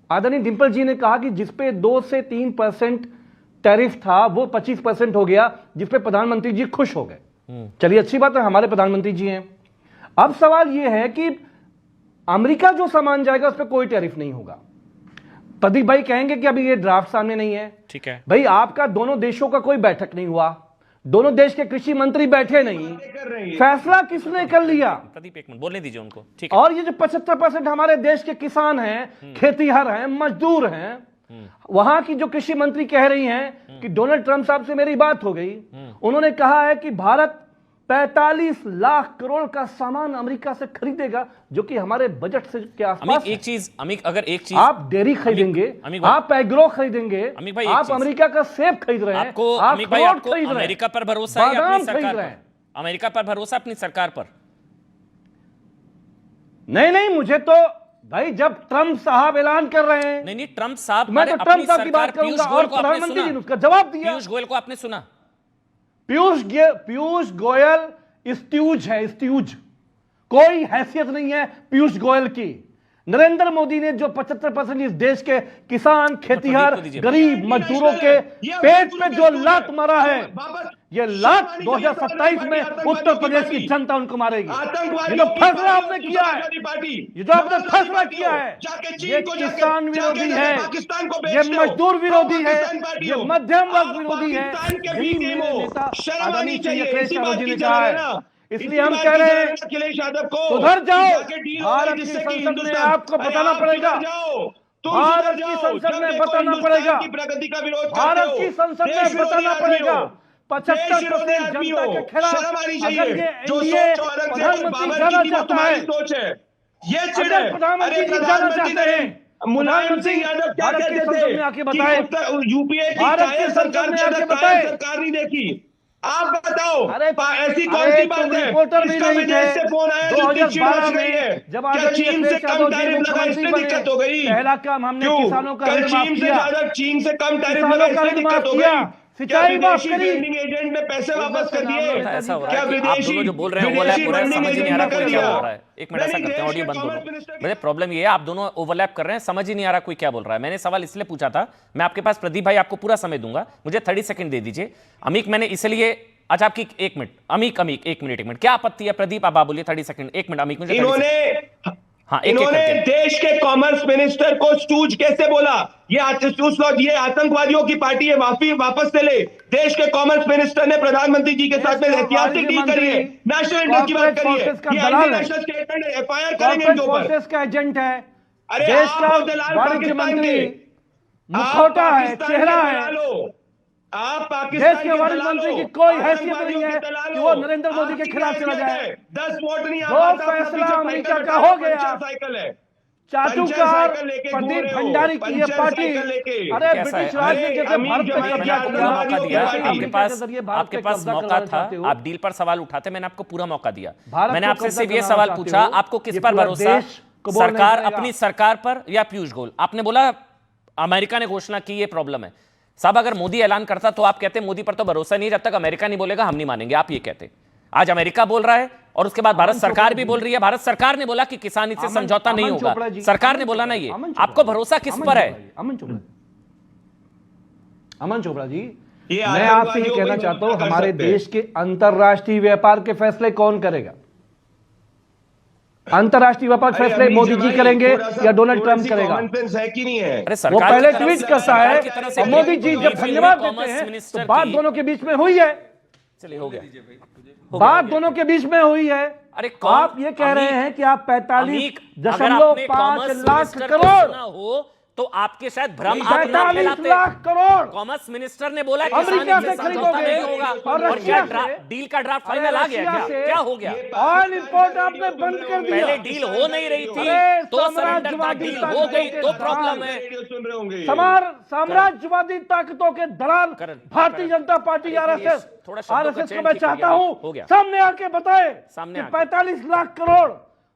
आदरणीय डिंपल जी ने कहा कि जिसपे 2 से 3% टैरिफ था वो 25% हो गया, जिसपे प्रधानमंत्री जी खुश हो गए। चलिए अच्छी बात है, हमारे प्रधानमंत्री जी हैं। अब सवाल यह है कि अमेरिका जो सामान जाएगा उस पर कोई टैरिफ नहीं होगा। प्रदीप भाई कहेंगे कि अभी ये ड्राफ्ट सामने नहीं है। ठीक है भाई, आपका दोनों देशों का कोई बैठक नहीं हुआ, दोनों देश के कृषि मंत्री बैठे नहीं, फैसला किसने कर लिया? प्रदीप एक मिनट बोलने दीजिए उनको। ठीक है। और ये जो 75% हमारे देश के किसान हैं, खेतीहर हैं, मजदूर हैं, वहां की जो कृषि मंत्री कह रही हैं कि डोनाल्ड ट्रंप साहब से मेरी बात हो गई, उन्होंने कहा है कि भारत 45 लाख करोड़ का सामान अमेरिका से खरीदेगा, जो कि हमारे बजट से के आसपास। एक चीज अगर एक चीज, आप डेयरी खरीदेंगे, आप एग्रो खरीदेंगे, आप अमेरिका का सेब खरीद रहे हैं, आप अमेरिका पर भरोसा है अपनी सरकार पर? अमेरिका पर भरोसा अपनी सरकार पर? नहीं नहीं, मुझे तो भाई जब ट्रम्प साहब ऐलान कर रहे हैं, नहीं ट्रम्प साहब, मैं तो अपनी ट्रम्प साहब की सरकार बात करूंगा पीयूष और गोयल को आपने प्रधानमंत्री सुना? जी ने उसका जवाब दिया। पीयूष गोयल को आपने सुना? पीयूष गोयल स्ट्यूज है, स्ट्यूज, कोई हैसियत नहीं है पीयूष गोयल की। नरेंद्र मोदी ने जो 75% इस देश के किसान, खेतीहर, गरीब मजदूरों के पेट पे जो लात मारा है, ये लात 2027 में उत्तर प्रदेश की जनता उनको मारेगी। ये जो फैसला आपने किया है, ये जो आपने फैसला किया है, ये किसान विरोधी है, ये मजदूर विरोधी है, ये मध्यम वर्ग विरोधी है। यही मेरे नेता आदरणीय श्री अखिलेश यादव जी ने कहा है। इसलिए हम कह रहे हैं सुधर जाओ। भारत की संसद में आपको बताना पड़ेगा, भारत की संसद में बताना पड़ेगा, भारत की संसद में बताना पड़ेगा 75% जनता के खिलाफ अगर ये एनडीए प्रधानमंत्री जाना चाहता है, अगर प्रधानमंत्री जी जाना चाहते हैं, प्रधानमंत्री भारत की संसद में आके बताए, भारत की संसद में आके बताए। सरकार नहीं देखी, आप बताओ अरे ऐसी कौन सी बात है? रिपोर्टर भी नहीं थे से फोन आया 2012 में जब क्या चीन से कम टैरिफ लगा, इससे दिक्कत हो गई? पहला काम हमने किसानों का ऋण माफ चीन से किया, ज्यादा, चीन से कम टैरिफ किसानों लगा, का इससे ऋण माफ दिक्कत हो किया, गई? सिंचाई माफ करी, ट्रेडिंग एजेंट ने पैसे वापस कर दिए। ऐसा हो रहा क्या है कि आप विदेशी दोनों जो बोल रहे हैं ओवरलैप हो रहा है, समझ ही नहीं आ रहा कोई क्या बोल रहा है। एक मिनट ऐसा नहीं, करते हैं, देश ऑडियो के बंद कॉमर्स करो। मिनिस्टर मुझे प्रॉब्लम ये है, आप दोनों ओवरलैप कर रहे हैं, समझ ही नहीं आ रहा कोई क्या बोल रहा है। मैंने सवाल इसलिए पूछा था, मैं आपके पास प्रदीप भाई आपको पूरा समय दूंगा, मुझे 30 सेकंड दे दीजिए। अमीक मैंने इसलिए, अच्छा आपकी एक मिनट, अमीक एक मिनट, क्या आपत्ति है? प्रदीप आप बोलिए 30 सेकंड, एक मिनट अमीक मुझे 30 इन्होंने सेकंड। हाँ, एक इन्होंने करके। देश के कॉमर्स मिनिस्टर को स्टूज कैसे बोला? ये आतंकवादियों की पार्टी है, माफी वापस से ले। देश के कॉमर्स मिनिस्टर ने प्रधानमंत्री जी के साथ में ऐतिहासिक डील करी है, नेशनल इंटरेस्ट की बात करी है। ये नेशनल स्टेटमेंट एफआईआर करेंगे इनके ऊपर। फोर्सेस का एजेंट है, अरे देश का आप दलाल वाणिज्य पाकिस्तान मंत्री, के, मुखौटा है, चेहरा है। आप देश पाकिस्तान के वाणिज्य मंत्री की कोई हैसियत नहीं है कि वो नरेंद्र मोदी के खिलाफ चला जाए। 10 वोट नहीं, जो फैसला अमेरिका का हो गया, साइकिल है, चाटुकार प्रदीप भंडारी की ये पार्टी, अरे कैसा है? ब्रिटिश राज ने जैसे भारत पे मैंने कब्जा आपको पूरा मौका दिया, किया, आपके पास मौका था, आप डील पर सवाल उठाते, मैंने आपको पूरा मौका दिया। भारत मैंने को आपसे कब्जा सिर्फ ये कराना सवाल चाहते पूछा, हो, आपको किस ये पर पूरा भरोसा? देश को बोलने सरकार, पड़ेगा। अपनी सरकार पर या पीयूष गोयल? आपने बोला अमेरिका ने घोषणा की, ये प्रॉब्लम है। साहब अगर मोदी ऐलान करता तो आप कहते मोदी पर तो भरोसा नहीं, जब तक अमेरिका नहीं बोलेगा हम नहीं मानेंगे, आप ये कहते। आज अमेरिका बोल रहा है और उसके बाद भारत सरकार भी बोल रही है। भारत सरकार ने बोला कि किसान इससे समझौता नहीं होगा, सरकार ने बोला ना। ये आपको भरोसा किस पर है? अमन चोपड़ा जी, ये मैं आपसे ये कहना चाहता हूं, हमारे देश के अंतरराष्ट्रीय व्यापार के फैसले कौन करेगा? अंतरराष्ट्रीय व्यापार फैसले मोदी जी करेंगे या डोनाल्ड ट्रंप करेगा? है कि नहीं है? अरे वो सरकार पहले की तरफ ट्वीट से- करता सरकार है की तरफ से और मोदी जी जब ब्रीफिंग धन्यवाद में देते कॉमर्स हैं मिनिस्टर तो बात की- दोनों के बीच में हुई है, चलिए हो गया, बात दोनों के बीच में हुई है। अरे आप ये कह रहे हैं कि आप 45.5 लाख सुना करोड़, हो तो आपके शायद भ्रम 45 लाख करोड़ कॉमर्स मिनिस्टर ने बोला अमेरिका से समझौता खरीदोगे नहीं होगा और और क्या रशिया से, डील का ड्राफ्ट फाइनल आ गया? क्या हो गया? ऑयल इंपोर्ट आपने बंद कर दिया। पहले डील हो नहीं रही थी अरे तो सरेंडर था, साम्राज्यवादी डील हो गई तो ताकतों के प्रॉब्लम है। रेडियो सुन रहे होंगे। साम्राज्यवादी ताकतों के दलाल करण, भारतीय जनता पार्टी आरएसएस थोड़ा शब्दों का को चयन मैं ठीक हो चाहता गया, हूं हो गया। सामने आके बताए सामने कि आके। 45 लाख करोड़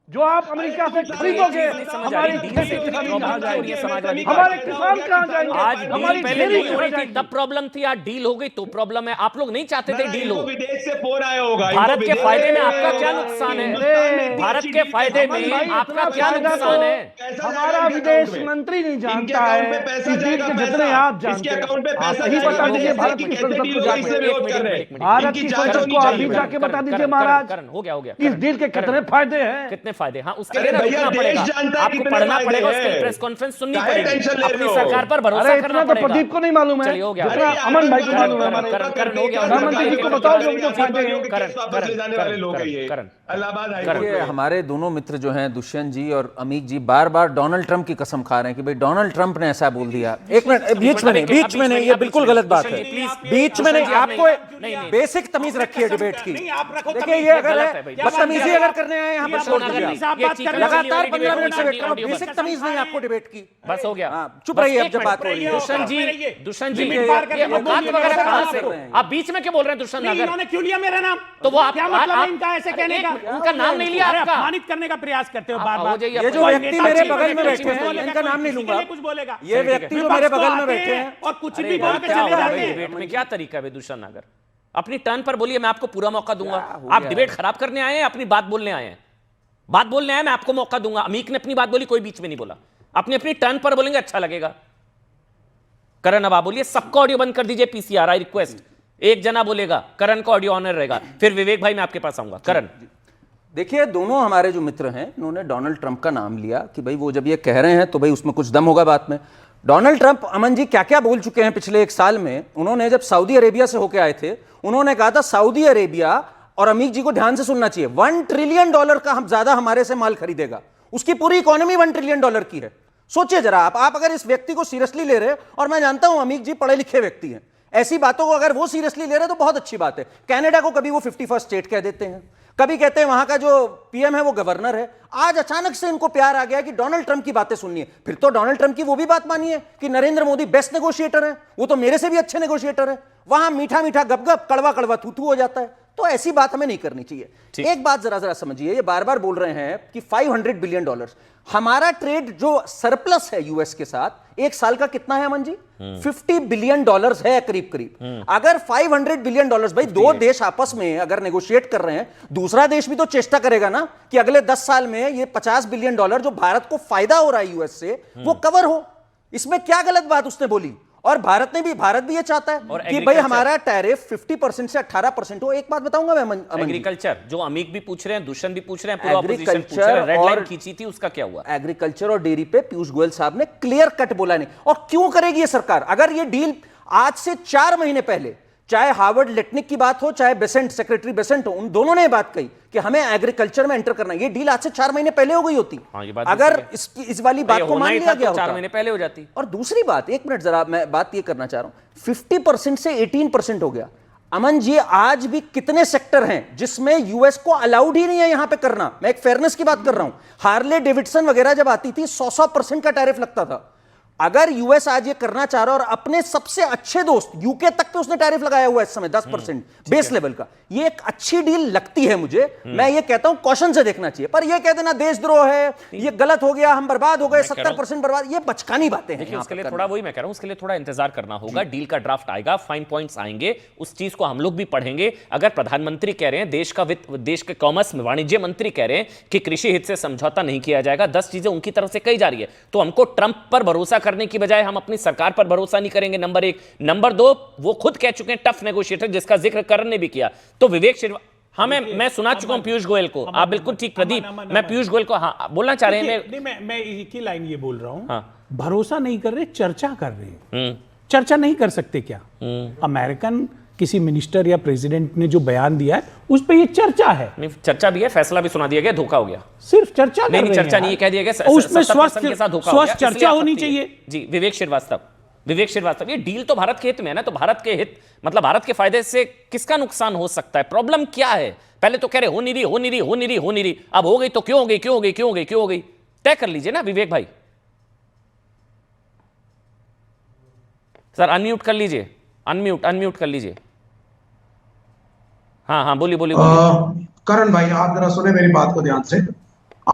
जो आप अमेरिका से खरीदोगे, नहीं समझ आ हमारी रही, डील से खेती कितनी किसानी कहाँ प्रॉब्लम हो रही है जाएगी? समाजवादी हमारे पार्टी? किसान कहाँ जाएंगे? आज डील हमारी पहले डेयरी नहीं हो कहाँ रही थी जाएगी? तब प्रॉब्लम थी, आज डील हो गई तो प्रॉब्लम है। आप लोग नहीं चाहते थे डील हो। विदेश से फोन आया होगा। भारत के फायदे में आपका क्या नुकसान है? भारत के फायदे में आपका क्या नुकसान है? हमारा विदेश मंत्री नहीं जानता है कि डील के जितने आप जानते हैं, आप ही बता दीजिए भारत की संसद को जाके, भारत की संसद को आप ही जाके बता दीजिए महाराज करण हो गया इस डील के कितने फायदे हैं। कितने फायदे? हाँ उसके लिए अरे भैया, रुकना पड़ेगा, देश जानता है आपको कितने पढ़ना फायदे पड़ेगा, उसके हैं। प्रेस कॉन्फ्रेंस सुननी काहे पड़ेगी, टेंशन ले रहे अपनी हो? सरकार पर भरोसा अरे करना इतना तो पड़ेगा। प्रदीप को नहीं मालूम है, चलिए हो गया, जितना अमन भाई को मालूम है हमारे। करण हो गया, प्रधानमंत्री जी को बताओ जो उनको फायदे हैं। ये हमारे दोनों मित्र जो हैं दुष्यंत जी और अमीक जी बार बार डोनाल्ड ट्रंप की कसम खा रहे हैं कि भाई डोनाल्ड ट्रंप ने ऐसा बोल दिया। एक मिनट, बीच में नहीं, ये बिल्कुल गलत बात है। बीच में नहीं, आपको बेसिक तमीज रखी है डिबेट की। देखिए ये अगर है बदतमीजी अगर करने आए यहाँ पर छोड़ दीजिए। आप बात कर रहे हो। लगातार 15 मिनट से बैठ रहा हूं, ऑडियो बेसिक तमीज नहीं आपको डिबेट की। बस हो गया, चुप रहिए अब जब बात हो रही है। दुष्यंत जी लिमिट पार करके ये बोल औकात दिए, वगैरह मेरा कहां नाम से? आपको। आप बीच में क्यों बोल रहे हैं दुष्यंत नहीं, नगर? इन्होंने क्यों लिया मेरा नाम? तो वो आप क्या मतलब है आप- इनका ऐसे कहने का? उनका नाम नहीं लिया अरे आपका। अपमानित करने का प्रयास करते हो बार हो बार। जाइए, ये जो कोई व्यक्ति नेता मेरे किसी को बगल में किसी बैठे को हैं, बोलेगा, इनका नाम नहीं किसी के लूंगा। लिए कुछ बोलेगा। ये व्यक्ति जो मेरे बगल में बैठे हैं, और कुछ अरे भी बोल के क्या हो चले रहा है जाते भाई, हैं। डिबेट में क्या तरीका है दुष्यंत नगर? अपनी टर्न पर बोलिए, मैं आपको पूरा मौका दूंगा। हो आप गया डिबेट खराब करने आए हैं, अपनी बात बोलने आए हैं? बात बोलने आए, मैं आपको मौका दूंगा। अमीक ने अपनी बात बोली, कोई बीच में नहीं बोला। अपनी अपनी टर्न पर बोलेंगे, अच्छा लगेगा। करण, अब आप बोलिए। सबको ऑडियो बंद कर दीजिए, पीसीआर आई रिक्वेस्ट। एक जना बोलेगा, करण को ऑडियो ऑनर रहेगा, फिर विवेक भाई मैं आपके पास आऊंगा। करण, देखिए दोनों हमारे जो मित्र हैं, इन्होंने डोनाल्ड ट्रंप का नाम लिया कि भाई वो जब ये कह रहे हैं तो भाई उसमें कुछ दम होगा बात में। डोनाल्ड ट्रंप, अमन जी, क्या क्या बोल चुके हैं पिछले एक साल में। उन्होंने जब सऊदी अरेबिया से होकर आए थे, उन्होंने कहा था सऊदी अरेबिया, और अमीक जी को ध्यान से सुनना चाहिए, $1 ट्रिलियन का हम ज्यादा हमारे से माल खरीदेगा। उसकी पूरी इकोनॉमी $1 ट्रिलियन की है। सोचिए जरा आप अगर इस व्यक्ति को सीरियसली ले रहे, और मैं जानता हूं अमीक जी पढ़े लिखे व्यक्ति हैं, ऐसी बातों को अगर वो सीरियसली ले रहे तो बहुत अच्छी बात है। कनाडा को कभी वो 51st स्टेट कह देते हैं, कभी कहते हैं वहां का जो पीएम है वो गवर्नर है। आज अचानक से इनको प्यार आ गया कि डोनाल्ड ट्रंप की बातें सुननी है। फिर तो डोनाल्ड ट्रंप की वो भी बात मानिए कि नरेंद्र मोदी बेस्ट नेगोशिएटर है, वो तो मेरे से भी अच्छे नेगोशिएटर है। वहां मीठा मीठा गपगप, कड़वा कड़वा थू थू हो जाता है। तो ऐसी बात हमें नहीं करनी चाहिए। एक बात जरा समझिए, ये बार बार बोल रहे हैं कि $500 बिलियन हमारा ट्रेड जो सरप्लस है यूएस के साथ, एक साल का कितना है अमन जी? $50 बिलियन है करीब करीब। अगर $500 बिलियन, भाई दो देश आपस में अगर नेगोशिएट कर रहे हैं, दूसरा देश भी तो चेष्टा करेगा ना कि अगले 10 साल में ये $50 बिलियन जो भारत को फायदा हो रहा है यूएस से, वो कवर हो। इसमें क्या गलत बात उसने बोली? और भारत भी ये चाहता है कि भाई हमारा टैरिफ 50% से 18% हो। एक बात बताऊंगा मैं अमन जी, एग्रीकल्चर जो अमीक भी पूछ रहे हैं, दुष्यंत भी पूछ रहे हैं, पूरा ऑपोजिशन पूछ रहे हैं, रेड लाइन खींची थी, उसका क्या हुआ? एग्रीकल्चर और डेयरी पे पीयूष गोयल साहब ने क्लियर कट बोला नहीं। और क्यों करेगी ये सरकार? अगर ये डील आज से 4 महीने पहले, चाहे हार्वर्ड लेटनिक की बात हो, चाहे बेसेंट, सेक्रेटरी बेसेंट हो, उन दोनों ने ये बात कही कि हमें एग्रीकल्चर में एंटर करना है, ये डील आज से 4 महीने पहले हो गई होती। हाँ, ये बात अगर इस वाली बात को मान लिया गया होता, 4 महीने पहले हो जाती। और दूसरी बात, एक मिनट जरा मैं बात ये करना चाह रहा हूं, 50% से 18% हो गया। अमन जी, आज भी कितने सेक्टर हैं जिसमें यूएस को अलाउड ही नहीं है यहां पे करना? मैं एक फेयरनेस की बात कर रहा हूं। हार्ले डेविडसन वगैरह जब आती थी 100% का टैरिफ लगता था। अगर यूएस आज ये करना चाह रहा है, और अपने सबसे अच्छे दोस्त यूके तक पे उसने टैरिफ लगाया हुआ है इस समय 10% बेस लेवल का, ये एक अच्छी डील लगती है मुझे। मैं ये कहता हूं कॉशन से देखना चाहिए, पर ये कह देना देशद्रोह है, ये गलत हो गया, हम बर्बाद हो गए, 70% बर्बाद, ये बचकानी बातें हैं। उसके लिए थोड़ा, वही मैं कह रहा हूं, उसके लिए थोड़ा इंतजार करना होगा। डील का ड्राफ्ट आएगा, फाइन पॉइंट्स आएंगे, उस चीज को हम लोग भी पढ़ेंगे। अगर प्रधानमंत्री कह रहे हैं, देश के कॉमर्स में वाणिज्य मंत्री कह रहे हैं कि कृषि हित से समझौता नहीं किया जाएगा, 10 चीजें उनकी तरफ से कही जा रही है, तो हमको ट्रंप पर भरोसा करने की बजाय हम अपनी सरकार पर भरोसा नहीं करेंगे, नंबर 1। नंबर 2, वो खुद कह चुके हैं टफ नेगोशिएटर, जिसका जिक्र करण ने भी किया। तो विवेक श्रीवास्तव, हाँ मैं सुना चुका हूं पीयूष गोयल को। आप बिल्कुल ठीक, प्रदीप, मैं पीयूष गोयल को हाँ बोलना चाह रहे हैं। मैं एक ही लाइन ये बोल रहा हूं, हाँ। भरोसा नहीं कर रहे, चर्चा कर रहे हैं। चर्चा नहीं कर सकते क्या? अमेरिकन किसी मिनिस्टर या प्रेसिडेंट ने जो बयान दिया है उस पे ये चर्चा है। नहीं, चर्चा भी है, फैसला भी सुना दिया गया, धोखा हो गया। सिर्फ चर्चा नहीं, चर्चा नहीं, कह दिया गया उसमें स्वस्थ स्वस्थ चर्चा होनी चाहिए। जी, विवेक श्रीवास्तव, ये डील तो भारत के हित में है ना, तो भारत के हित मतलब भारत के फायदे से किसका नुकसान हो सकता है? प्रॉब्लम क्या है? पहले तो कह रहे हो नहीं रही, अब हो गई तो क्यों हो गई? तय कर लीजिए ना विवेक भाई। सर अनम्यूट कर लीजिए, अनम्यूट कर लीजिए। हाँ बोलिए। करण भाई, आप जरा सुने मेरी बात को ध्यान से।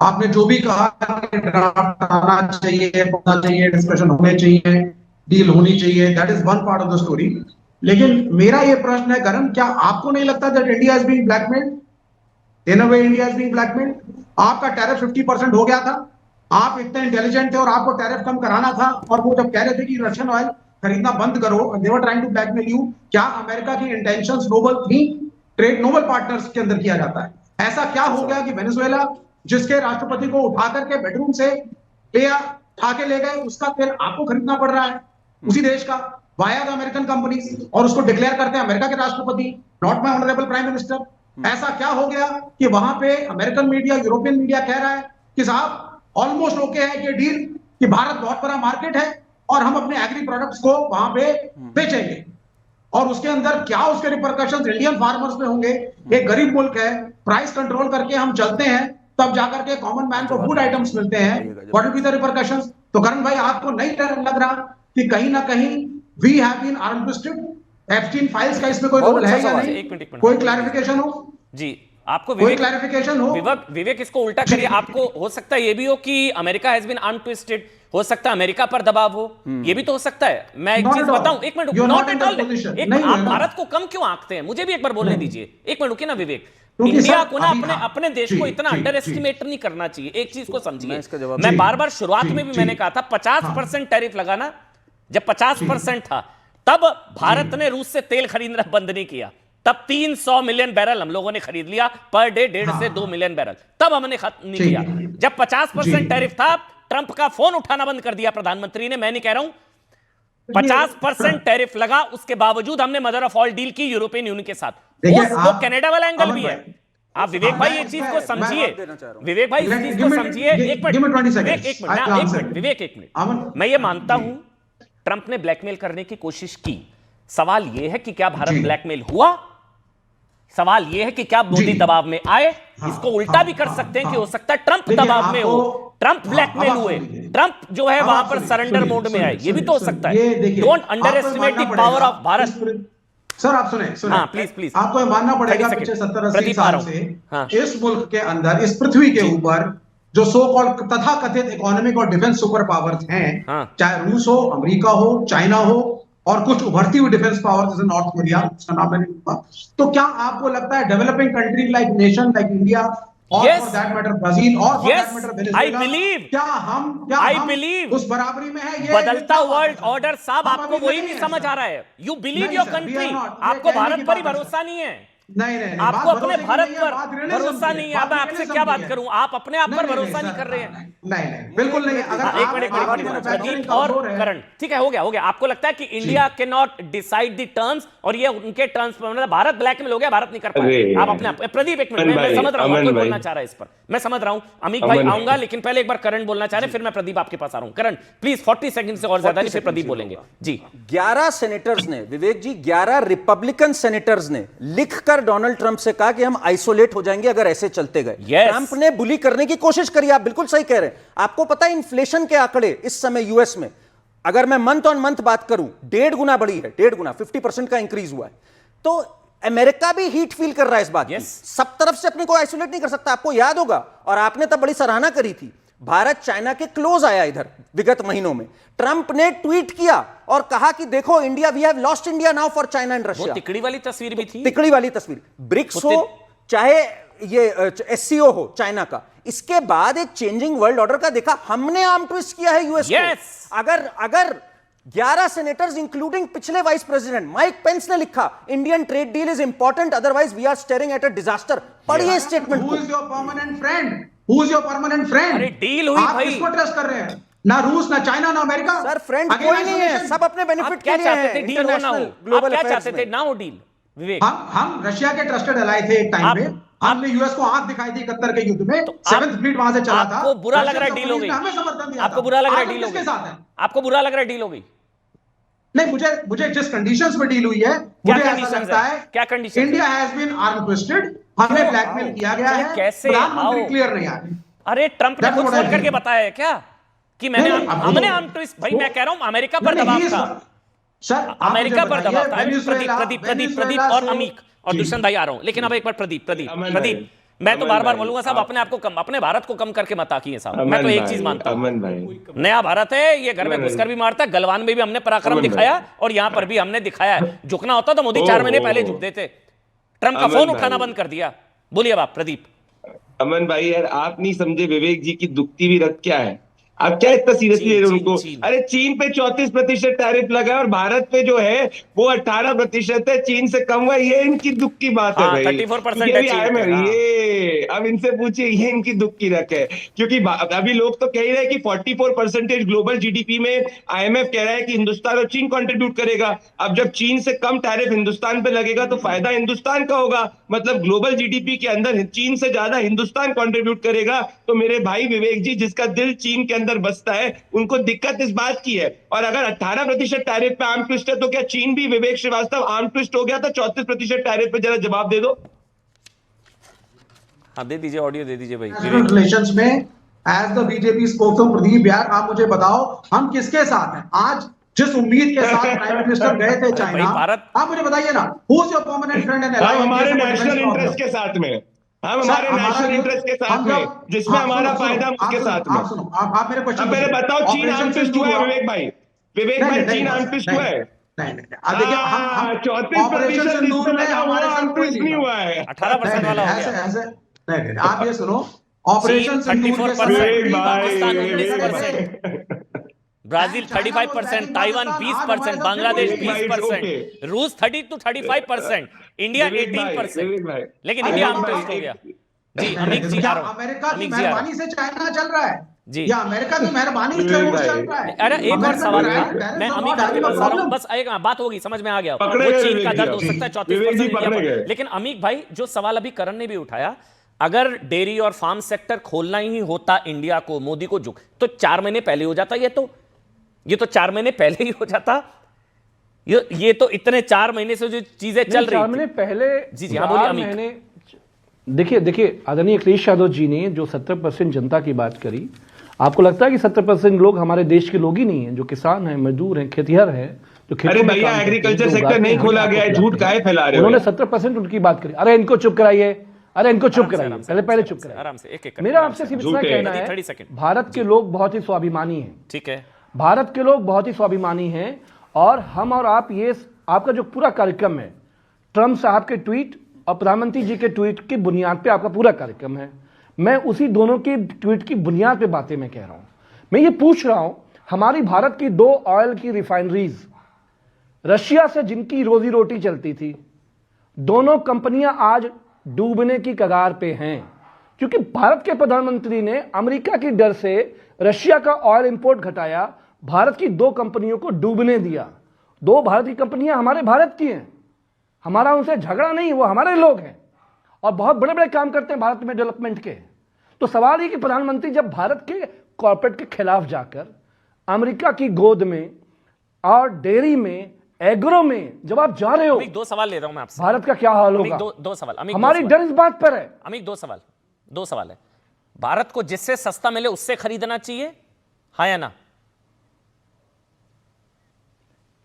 आपने जो भी कहा कि ड्राफ्ट आना चाहिए, डिस्कशन होने चाहिए, डील होनी चाहिए, that is one part of the story. लेकिन मेरा ये प्रश्न है करण, क्या आपको नहीं लगता that India is being blackmailed? In a way India is being blackmailed. आपका टैरिफ 50% हो गया था, आप इतने इंटेलिजेंट थे और आपको टैरिफ कम कराना था, और वो जब कह रहे थे कि रशियन ऑयल खरीदना बंद करो, they were trying to blackmail you. क्या अमेरिका की इंटेंशंस नोबल थी? ट्रेड नोबल पार्टनर्स के अंदर किया जाता है। ऐसा क्या हो गया कि वेनेजुएला, जिसके राष्ट्रपति को उठा करके बेडरूम से उठा के ले गए, उसका तेल आपको खरीदना पड़ रहा है उसी देश का, वाया द अमेरिकन कंपनीज, और उसको डिक्लेयर करते हैं अमेरिका के राष्ट्रपति, not my honourable prime minister. ऐसा क्या हो गया कि वहां पे अमेरिकन मीडिया, यूरोपियन मीडिया कह रहा है कि साहब ऑलमोस्ट ओके है ये डील, कि भारत बहुत बड़ा मार्केट है और हम अपने एग्री प्रोडक्ट्स को वहां पे बेचेंगे, और उसके अंदर क्या उसके रिपरकशंस इंडियन फार्मर्स में होंगे? एक गरीब मुल्क है, प्राइस कंट्रोल करके हम चलते हैं तब जाकर के कॉमन मैन को फूड आइटम्स मिलते हैं, what will be the repercussions? तो करण भाई आपको नहीं डर लग रहा कि कहीं ना कहीं we have been arm twisted? Epstein files का इसमें कोई रोल है या नहीं? एक मिनट कोई क्लैरिफिकेशन हो जी, आपको कोई क्लैरिफिकेशन हो? विवेक इसको उल्टा करिए। आपको हो सकता है ये भी हो कि America has been arm twisted, हो सकता है अमेरिका पर दबाव हो, ये भी तो हो सकता है। मैं एक चीज बताऊं, एक मिनट, नॉट एट ऑल। आप भारत को कम क्यों आंकते हैं? मुझे भी एक बार बोलने दीजिए, एक मिनट रुकिए ना विवेक। इंडिया को ना अपने देश को इतना अंडर एस्टिमेट नहीं करना चाहिए। एक चीज को समझिए, मैं बार बार शुरुआत में भी मैंने कहा था 50% टैरिफ लगाना, जब 50% था तब भारत ने रूस से तेल खरीदना बंद नहीं किया, तब 300 मिलियन बैरल हम लोगों ने खरीद लिया पर डे, 1.5 से 2 मिलियन बैरल, तब हमने खत्म नहीं किया। जब 50% टैरिफ था, ट्रंप का फोन उठाना बंद कर दिया प्रधानमंत्री ने। मैं नहीं कह रहा हूं 50% टैरिफ लगा, उसके बावजूद हमने मदर ऑफ ऑल डील की यूरोपियन यूनियन के साथ। वो कनाडा वाला एंगल भी है। आप विवेक भाई एक चीज को समझिए, विवेक भाई इस चीज को समझिए। एक मिनट विवेक, एक मिनट। मैं ये मानता हूं ट्रंप ने ब्लैकमेल करने की कोशिश की। सवाल यह है कि क्या भारत ब्लैकमेल हुआ? सवाल यह है कि क्या मोदी दबाव में आए? इसको उल्टा भी कर सकते हैं कि हो सकता है ट्रंप दबाव में हो, ट्रंप ब्लैकमेल हुए, ट्रंप जो है वहां पर सरेंडर मोड में आए, ये भी तो हो सकता है। Don't under estimate the power of Bharat. Sir आप सुने हाँ, प्लीज आपको ये मानना पड़ेगा पिछले 70-80 साल से इस मुल्क के अंदर, इस पृथ्वी के ऊपर जो सो कॉल्ड तथाकथित इकोनॉमिक और डिफेंस सुपर पावर्स हैं, चाहे रूस हो, अमेरिका हो, चाइना हो और कुछ उभरती हुई डिफेंस पावर जैसे नॉर्थ कोरिया, उसका नाम मैंने लिखा, तो क्या आपको लगता है developing country like nation like India और फॉर दैट मैटर ब्राजील और फॉर दैट मैटर वेनेजुएला, क्या हम उस बराबरी में है? ये बदलता वर्ल्ड ऑर्डर साहब, आपको वही नहीं समझ आ रहा है। यू बिलीव योर कंट्री, आपको भारत पर ही भरोसा नहीं है। नहीं, आपको अपने भारत पर भरोसा नहीं है। अब मैं आपसे क्या बात करूं? आप अपने आप पर भरोसा नहीं कर रहे हैं। नहीं, बिल्कुल नहीं। अगर एक मिनट प्रदीप और करण, ठीक है, हो गया। आपको लगता है कि India can not decide the terms और ये उनके टर्म्स पर, मतलब भारत ब्लैकमेल हो गया, भारत नहीं कर पाए। आप अपने प्रदीप, एक मिनट, मैं समझ रहा हूं कोई बोलना चाह रहा है इस पर, मैं समझ रहा हूं। अमित भाई आऊंगा, लेकिन पहले एक बार करण बोलना चाह रहे हैं, फिर मैं प्रदीप आपके पास आ रहा हूं। करण प्लीज 40 सेकंड से और ज्यादा नहीं, फिर प्रदीप बोलेंगे जी। 11 सेनेटर्स ने, विवेक जी, 11 रिपब्लिकन सेनेटर्स ने लिखकर डोनाल्ड ट्रंप से कहा कि हम आइसोलेट हो जाएंगे अगर ऐसे चलते गए। ट्रंप ने बुली करने की कोशिश करी। आप बिल्कुल सही कह रहे हैं। आपको पता है इन्फ्लेशन के आंकड़े इस समय यूएस में, अगर मैं मंथ ऑन मंथ बात करूं, 1.5 गुना बढ़ी है, 1.5 गुना, 50% का इंक्रीज हुआ है। तो अमेरिका भी हीट फील कर रहा है इस बात की। सब तरफ से अपने को आइसोलेट नहीं कर सकता। आपको याद होगा, और आपने तब बड़ी सराहना करी थी, भारत चाइना के क्लोज आया इधर विगत महीनों में। ट्रंप ने ट्वीट किया और कहा कि देखो India, we have lost India now for China and Russia. तिकड़ी वाली तस्वीर भी थी, तिकड़ी वाली तस्वीर। ब्रिक्स हो चाहे ये एससीओ हो चाइना का, इसके बाद एक चेंजिंग वर्ल्ड ऑर्डर का देखा हमने आर्म ट्विस्ट किया है यूएस को। अगर 11 सेनेटर्स इंक्लूडिंग पिछले वाइस प्रेसिडेंट माइक पेंस ने लिखा, Indian trade deal is important, otherwise we are staring at a disaster. पढ़िए statement. Who is your permanent friend? Who is your permanent friend? अरे deal हुई भाई। आप किसको ट्रस्ट कर रहे हैं? ना रूस, ना चाइना, ना अमेरिका। सर फ्रेंड कोई नहीं है, सब अपने बेनिफिट के लिए हैं। डील होना हो, ग्लोबल क्या चाहते थे? ना हो डील। विवेक, हम रशिया के ट्रस्टेड एलाय थे एक टाइम पे। हमने यूएस को आंख दिखाई थी 71 के युद्ध में, 7th फ्लीट वहां से चला था। आपको बुरा लग रहा है डील हो गई? हमें समर्थन दिया। आपको बुरा लग रहा है डील हो गई? आपको बुरा लग रहा है डील हो गई? नहीं, मुझे जिस कंडीशंस में डील हुई है, मुझे ऐसा लगता है क्या condition? India has been arm twisted, हमें ब्लैकमेल किया गया है। कैसे? प्रधानमंत्री क्लियर नहीं है। अरे ट्रंप ने खुद फोन करके बताया है क्या कि हमने आर्म ट्विस्ट? भाई मैं कह रहा हूं अमेरिका पर दबाव था सर, अमेरिका पर दबाव था। प्रदीप और अमीक और दुष्यंत भाई आ रहा हूं, लेकिन अब एक बार प्रदीप मैं तो बार बार बोलूंगा साहब, अपने आप को कम, अपने भारत को कम करके मत आकिए साहब। मैं तो एक चीज मानता हूं, नया भारत है ये, घर में घुसकर भी मारता है। गलवान में भी हमने पराक्रम दिखाया और यहां पर भी हमने दिखाया है। झुकना होता तो मोदी 4 महीने पहले झुक देते। ट्रंप का फोन उठाना बंद कर दिया। बोलिए आप प्रदीप। अमन भाई यार, आप नहीं समझे विवेक जी की दुखती भी रख क्या है। आप क्या इतना सीरियसली ले रहे हो उनको? अरे चीन पे 34% टैरिफ लगा और भारत पे जो है वो 18% है, चीन से कम हुआ। ये इनकी दुख की बात है भाई। 34% है चीन पे। ये अब इनसे पूछिए, ये इनकी दुख की रख है। क्योंकि अभी लोग तो कह रहे हैं कि 44% ग्लोबल जीडीपी में आईएमएफ कह रहा है कि हिंदुस्तान और चीन कंट्रीब्यूट करेगा। अब जब चीन से कम टैरिफ हिंदुस्तान पे लगेगा तो फायदा हिंदुस्तान का होगा। मतलब ग्लोबल जीडीपी के अंदर चीन से ज्यादा हिंदुस्तान कंट्रीब्यूट करेगा। तो मेरे भाई विवेक जी, जिसका दिल चीन के अंदर बसता है, उनको दिक्कत इस बात की है। और अगर 18% टैरिफ पे आर्म ट्विस्ट है तो क्या चीन भी, विवेक श्रीवास्तव, आर्म ट्विस्ट हो गया? तो 34% टैरिफ पे जरा जवाब दे दो। हाँ दे दीजिए, ऑडियो दे दीजिए भाई। रिलेशंस में as the BJP spokesman Pradeep यार, आप मुझे बताओ हम किसके साथ हैं आज? जिस उम्मीद के साथ प्राइम मिनिस्टर गए थे चाइना, आप मुझे बताइए ना, who is your permanent friend and ally? हम हमारे नेशनल इंटरेस्ट के साथ में, हम हमारे नेशनल इंटरेस्ट के साथ में, जिसमें हमारा फायदा उसके साथ में। आप सुनो, आप मेरे क्वेश्चन पहले बताओ, चीन आर्मपिस्ट हुआ है विवेक भाई? विवेक भाई, चीन आर्मपिस्ट हुआ है? नहीं, देखिए हम 34% में हमारे साथ कोई नहीं हुआ है, 18% वाला हो गया। ऐसे नहीं, आप ये सुनो, ऑपरेशन सिंदूर के सिंदूर, साथ पाकिस्तान 19%, ब्राजील 35%, ताइवान 20%, बांग्लादेश 20%, रूस 30 to 35%, इंडिया 18%, लेकिन इंडिया आर्मपिस्ट हो गया। जी अमित जी आ रहा हूं, अमेरिका की मेहरबानी से चाइना चल रहा है जी, या अमेरिका की मेहरबानी से रूस चल रहा है? अरे एक और सवाल था, मैं अमित भाई के पास आ रहा हूं, बस एक बात होगी, समझ में आ गया, वो चीन का दर्द हो सकता है 34% इंडिया पर, लेकिन अमित भाई जो सवाल अभी करण ने भी उठाया, अगर डेयरी और फार्म सेक्टर खोलना ही होता इंडिया को, मोदी को झुक, तो 4 महीने पहले हो जाता, ये तो 4 महीने पहले ही हो जाता। ये तो इतने 4 महीने से जो चीजें चल रही 4 महीने पहले, जी हाँ बोलिए अमित। देखिए आदरणीय अखिलेश यादव जी ने जो 70% जनता की बात करी, आपको लगता है कि 70% लोग हमारे देश के लोग ही नहीं हैं, जो किसान हैं, मजदूर हैं, खेतिहर हैं, जो खेतों अरे में भैया काम एग्रीकल्चर करते हैं, सेक्टर नहीं खोला गया है, झूठ काहे फैला रहे हो? उन्होंने 70% उनकी बात करी। अरे इनको चुप कराइए, अरे इनको चुप कराइए, पहले चुप कराइए आराम से, एक मेरा आपसे सिर्फ इतना कहना है, 30 सेकंड। भारत के लोग बहुत ही स्वाभिमानी हैं, ठीक है, भारत के लोग बहुत ही स्वाभिमानी हैं, और हम और आप, ये आपका जो पूरा कार्यक्रम है, ट्रंप साहब के ट्वीट और प्रधानमंत्री जी के ट्वीट की बुनियाद पे आपका पूरा कार्यक्रम है। मैं उसी दोनों की ट्वीट की बुनियाद पे बातें मैं कह रहा हूं। मैं ये पूछ रहा हूं, हमारी भारत की 2 ऑयल की रिफाइनरीज, रशिया से जिनकी रोजी रोटी चलती थी, दोनों कंपनियां आज डूबने की कगार पे हैं, क्योंकि भारत के प्रधानमंत्री ने अमेरिका की डर से रशिया का ऑयल इंपोर्ट घटाया, भारत की 2 कंपनियों को डूबने दिया। 2 भारत की कंपनियां हमारे भारत की हैं, हमारा उनसे झगड़ा नहीं, वो हमारे लोग हैं और बहुत बड़े बड़े काम करते हैं भारत में डेवलपमेंट के। तो सवाल ये कि प्रधानमंत्री जब भारत के कॉर्पोरेट के खिलाफ जाकर अमेरिका की गोद में और डेयरी में, एग्रो में जब आप जा रहे हो, 2 सवाल ले रहा हूं मैं आपसे, भारत का क्या हाल होगा? दो सवाल अमित, हमारी डर इस बात पर है। अमित 2 सवाल है, भारत को जिससे सस्ता मिले उससे खरीदना चाहिए, हाँ या ना?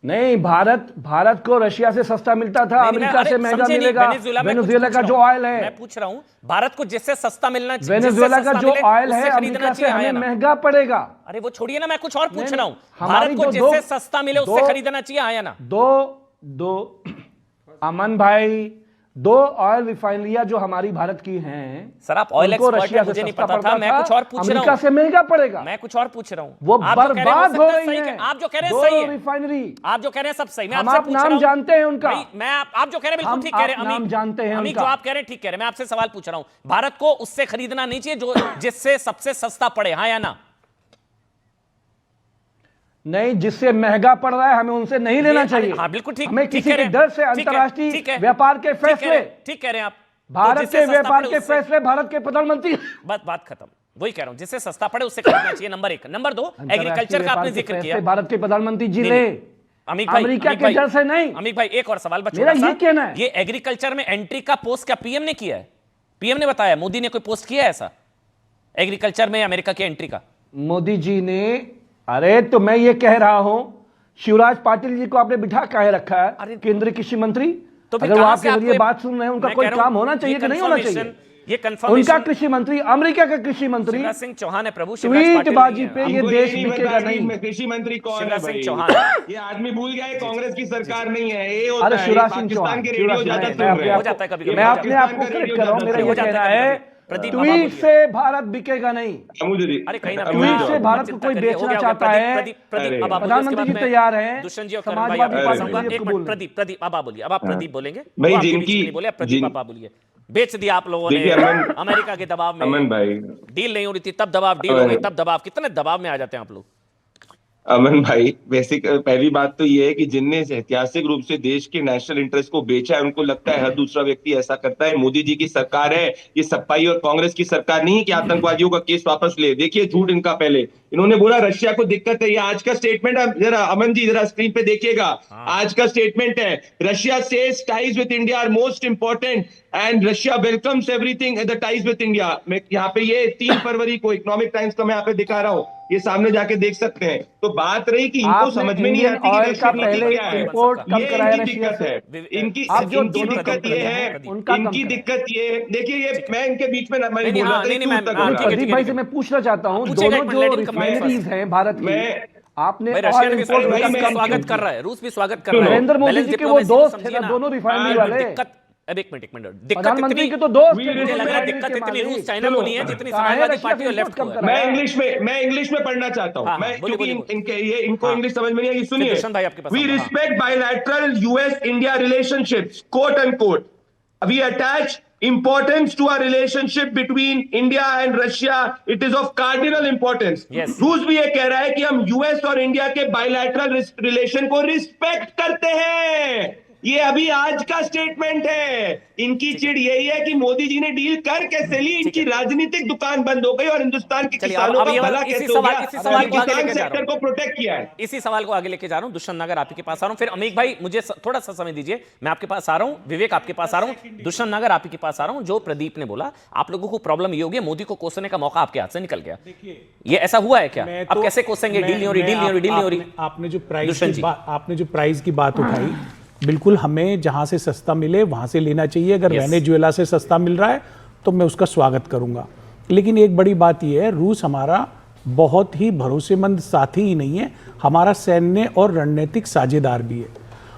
नहीं, भारत को रशिया से सस्ता मिलता था, अमेरिका से महंगा मिलेगा। वेनेजुएला का जो ऑयल है, मैं पूछ रहा हूं, भारत को जिससे सस्ता मिलना चाहिए, वेनेजुएला का जो ऑयल है अमेरिका से हमें महंगा पड़ेगा। अरे वो छोड़िए ना, मैं कुछ और पूछ रहा हूं, भारत को जिससे सस्ता मिले उससे खरीदना चाहिए, हाँ या ना? दो अमन भाई, 2 ऑयल रिफाइनरियां जो हमारी भारत की हैं, सर आप ऑयल एक्सपर्ट हैं, मुझे नहीं पता था, मैं कुछ और पूछ रहा हूं, अमेरिका से महंगा पड़ेगा, मैं कुछ और पूछ रहा हूं, वो बर्बाद हो रही है। आप जो कह रहे हैं सही है, रिफाइनरी आप जो कह रहे हैं सब सही, मैं हम आपसे आप पूछ रहा हूं, नाम जानते हैं उनका, मैं आप जो कह रहे हैं बिल्कुल ठीक कह रहे हैं, नाम जानते हैं अमित, उनका, जो आप कह रहे हैं ठीक कह रहे हैं, मैं आपसे सवाल पूछ रहा हूं, भारत को उससे खरीदना नहीं चाहिए जो जिससे सबसे सस्ता पड़े, हाँ या ना? नहीं, जिससे महंगा पड़ रहा है हमें उनसे नहीं लेना चाहिए। हाँ बिल्कुल ठीक, हमें किसी के डर से अंतर्राष्ट्रीय व्यापार के फैसले, ठीक कह रहे हैं आप, भारत के व्यापार के फैसले, भारत के प्रधानमंत्री, बात खत्म, वही कह रहा हूं, जिससे सस्ता पड़े उससे खरीदना चाहिए, नंबर 1। नंबर 2, एग्रीकल्चर का आपने जिक्र किया, भारत के प्रधानमंत्री जी ने, अमित भाई, अमेरिका के डर से नहीं। अमित भाई एक और सवाल मेरा ये कहना है, ये एग्रीकल्चर में एंट्री का पोस्ट क्या पीएम ने किया है? पीएम ने बताया, मोदी ने कोई पोस्ट किया है ऐसा एग्रीकल्चर में अमेरिका की एंट्री का? मोदी जी ने, अरे तो मैं ये कह रहा हूं, शिवराज पाटिल जी को आपने बिठा काहे रखा है केंद्रीय कृषि मंत्री? तो अगर वो आपके जरिए बात सुन रहे हैं, उनका कोई काम होना चाहिए कि नहीं होना चाहिए? ये कंफर्मेशन, उनका कृषि मंत्री, अमेरिका का कृषि मंत्री शिवराज सिंह चौहान है प्रभु, ट्वीटबाजी पे ये देश बिकेगा नहीं। कृषि मंत्री कौन है भाई? चौहान, ये आदमी भूल गया है कांग्रेस की सरकार नहीं है, ये होता अरे है शिवराज सिंह चौहान के रेडियो ज्यादा सुन रहे हैं, हो जाता है कभी-कभी, मैं अपने आप को करेक्ट कर रहा हूं, मेरा ये कहना है ट्वीट से भारत बिकेगा नहीं। अरे कहीं ना ट्वीट से भारत को कोई बेचना चाहता है, प्रधानमंत्री जी तैयार हैं, दुष्यंत जी और समाजवादी पार्टी एक मिनट, प्रदीप अब आप बोलिए, अब आप प्रदीप बोलेंगे भाई, जिनकी बोले प्रदीप अब आप बोलिए। बेच दिया आप लोगों ने अमेरिका के दबाव में, अमन भाई, डील नहीं हो रही थी तब दबाव, डील हो गई तब दबाव, कितने दबाव में आ जाते हैं आप लोग? अमन भाई, बेसिक पहली बात तो ये है कि जिनने ऐतिहासिक रूप से देश के नेशनल इंटरेस्ट को बेचा है, उनको लगता है हर दूसरा व्यक्ति ऐसा करता है। मोदी जी की सरकार है, ये सपा और कांग्रेस की सरकार नहीं है कि आतंकवादियों का केस वापस ले। देखिए झूठ इनका, पहले इन्होंने बोला रशिया को दिक्कत है। ये आज का स्टेटमेंट है, जरा अमन जी जरा स्क्रीन पे देखिएगा। आज का स्टेटमेंट है, Russia says ties with India are most important and Russia welcomes everything the ties with India. मैं यहाँ पे ये 3 फरवरी को इकोनॉमिक टाइम्स का मैं यहाँ पे दिखा रहा हूँ, ये सामने जाके देख सकते हैं। तो बात रही कि इनको समझ में नहीं आती कि रशिया नीति क्या है, ये इनकी दिक्कत है। इनकी दिक्कत ये है, इनकी दिक्कत ये, देखिए ये मैं इनके बीच में नहीं बोल रहा था। प्रदीप भाई से मैं पूछना चाहता हूँ, दोनों जो रिफाइनरीज हैं भारत की, आपने स्वागत कर रहा है, रूस भी स्वागत कर रहा है। नरेंद्र मोदी जी के वो दोस्त थे ना, दोनों रिफाइनरी वाले। अब एक मिनट, प्रधानमंत्री के तो दोस्त थे। मुझे लग रहा है दिक्कत इतनी रूस चाइना को नहीं है जितनी समाजवादी पार्टी और लेफ्ट को है। मैं इंग्लिश में पढ़ना चाहता हूं, मैं क्योंकि इनको इंग्लिश समझ में नहीं आई। सुनिए, we respect bilateral US India relationships quote unquote, we attach importance to our relationship between India and Russia. It is of cardinal importance. रूस भी ये कह रहा है कि हम यूएस और इंडिया के बायलैटरल रिलेशन को रिस्पेक्ट करते हैं। ये अभी आज का स्टेटमेंट है। इनकी चिड़ यही है कि मोदी जी ने डील कर कैसे ली, इनकी राजनीतिक दुकान बंद हो गई और हिंदुस्तान के किसानों का भला कैसे हो गया, किसान सेक्टर को प्रोटेक्ट किया है। इसी सवाल को आगे लेके जा रहा हूं। दुष्यंत नागर आपके पास आ रहा हूं, फिर अमीक भाई मुझे थोड़ा सा समय दीजिए, मैं आपके पास आ रहा हूं। विवेक आपके पास आ रहा हूं, दुष्यंत नागर आपके पास आ रहा हूं। जो प्रदीप ने बोला, आप लोगों को प्रॉब्लम ये होगी, मोदी को कोसने का मौका आपके हाथ से निकल गया। ये ऐसा हुआ है क्या? अब कैसे कोसेंगे? डील नहीं हो रही, डील नहीं हो रही, डील नहीं हो रही। आपने जो प्राइस की बात उठाई, बिल्कुल हमें जहां से सस्ता मिले वहां से लेना चाहिए। अगर वेनेजुएला से सस्ता मिल रहा है तो मैं उसका स्वागत करूंगा। लेकिन एक बड़ी बात यह है, रूस हमारा बहुत ही भरोसेमंद साथी ही नहीं है, हमारा सैन्य और रणनीतिक साझेदार भी है।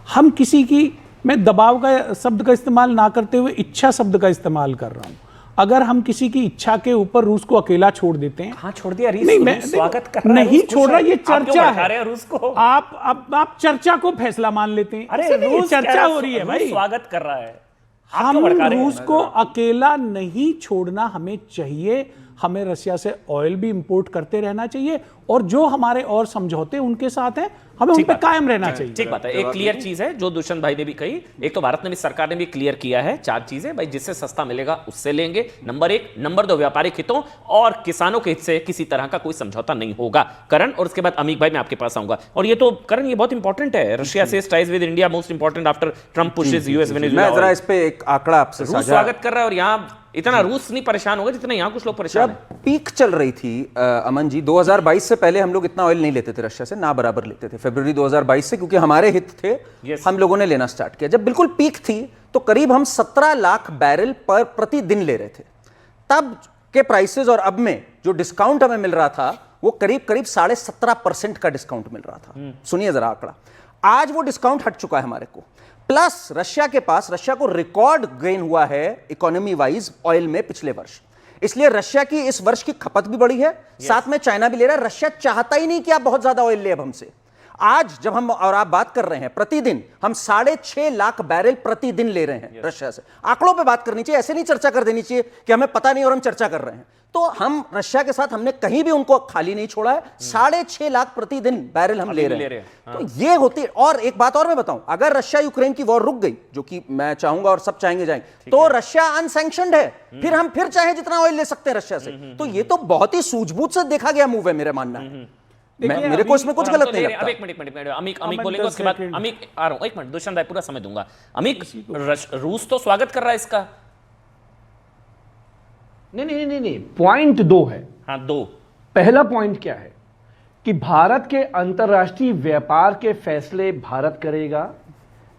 हम किसी की, मैं दबाव का शब्द का इस्तेमाल ना करते हुए इच्छा शब्द का इस्तेमाल कर रहा हूं। अगर हम किसी की इच्छा के ऊपर रूस को अकेला छोड़ देते हैं, हाँ छोड़ दिया, नहीं मैं स्वागत कर रहा नहीं छोड़ रहा, ये चर्चा है रूस को। आप चर्चा को फैसला मान लेते हैं। अरे रूस चर्चा हो रही है भाई, स्वागत कर रहा है। हम रूस को अकेला नहीं छोड़ना हमें चाहिए। हमें रशिया से ऑयल भी इंपोर्ट करते रहना चाहिए और जो हमारे और समझौते उनके साथ हैं हमें उन पे कायम रहना चाहिए। ठीक बात है। एक क्लियर चीज है जो दुष्यंत भाई ने भी कही, एक तो भारत ने भी, सरकार ने भी क्लियर किया है 4 चीजें भाई, जिससे सस्ता मिलेगा उससे लेंगे, नंबर 1, नंबर 2 व्यापारिक हितों और किसानों के हित से किसी तरह का कोई समझौता नहीं होगा। करण, और उसके बाद अमीक भाई मैं आपके पास आऊंगा। और ये तो करण, ये बहुत इंपॉर्टेंट है, रशिया से ties with India most important after Trump pushes US Venezuela. मैं जरा इस पे एक आंकड़ा आपसे रूस स्वागत कर रहा है और यहाँ इतना रूस नहीं परेशान होगा जितना यहाँ कुछ लोग परेशान हैं। पीक चल रही थी अमन जी, 2022 से पहले हम लोग इतना ऑयल नहीं लेते थे रशिया से, ना बराबर लेते थे फरवरी 2022 से, क्योंकि हमारे हित थे। हम लोगों ने लेना स्टार्ट किया। जब बिल्कुल पीक थी तो करीब हम 17 लाख बैरल पर प्रतिदिन ले रहे थे। तब के प्राइसेस और अब में जो डिस्काउंट हमें मिल रहा था वो करीब 17.5% का डिस्काउंट मिल रहा था। सुनिए जरा आंकड़ा, आज वो डिस्काउंट हट चुका है हमारे को। प्लस रशिया को रिकॉर्ड गेन हुआ है इकोनॉमी वाइज ऑयल में पिछले वर्ष, इसलिए रशिया की इस वर्ष की खपत भी बढ़ी है। साथ में चाइना भी ले रहा है। रशिया चाहता ही नहीं कि आप बहुत ज्यादा ऑयल ले अब हमसे। आज जब हम और आप बात कर रहे हैं, प्रतिदिन हम 6.5 लाख बैरल प्रतिदिन ले रहे हैं रशिया से। आंकड़ों पे बात करनी चाहिए, ऐसे नहीं चर्चा कर देनी चाहिए कि हमें पता नहीं और हम चर्चा कर रहे हैं। तो हम रशिया के साथ हमने कहीं भी उनको खाली नहीं छोड़ा है। 6.5 लाख प्रतिदिन बैरल हम ले रहे हैं। तो ये होती है। और एक बात और मैं बताऊं, अगर रशिया यूक्रेन की वॉर रुक गई, जो कि मैं चाहूंगा और सब चाहेंगे जाएंगे, तो रशिया अनसैंक्शनड है, फिर हम फिर चाहे जितना ऑयल ले सकते हैं रशिया से। तो ये तो बहुत ही सूझबूझ से देखा गया मूव है, मेरा मानना है। मेरे को इसमें कुछ गलत नहीं लगता। अब एक मिनट अमीक बोलेंगे, उसके बाद अमीक आ रहा हूं। एक मिनट दुष्यंत भाई, पूरा समय दूंगा। अमीक, रूस तो स्वागत कर रहा है इसका। नहीं, पॉइंट 2 है। हाँ, 2। पहला पॉइंट क्या है कि भारत के अंतरराष्ट्रीय व्यापार के फैसले भारत करेगा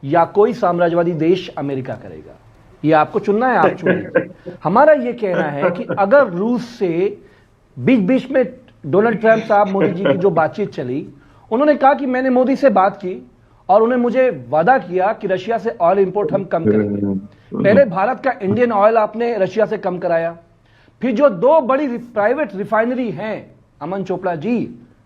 या कोई साम्राज्यवादी देश अमेरिका करेगा, ये आपको चुनना है, आप चुनिए। हमारा ये कहना है कि अगर रूस से बीच बीच में डोनाल्ड ट्रंप साहब, मोदी जी की जो बातचीत चली, उन्होंने कहा कि मैंने मोदी से बात की और उन्हें मुझे वादा किया कि रशिया से ऑयल इंपोर्ट हम कम करेंगे। पहले भारत का इंडियन ऑयल आपने रशिया से कम कराया, फिर जो 2 बड़ी प्राइवेट रिफाइनरी हैं, अमन चोपड़ा जी,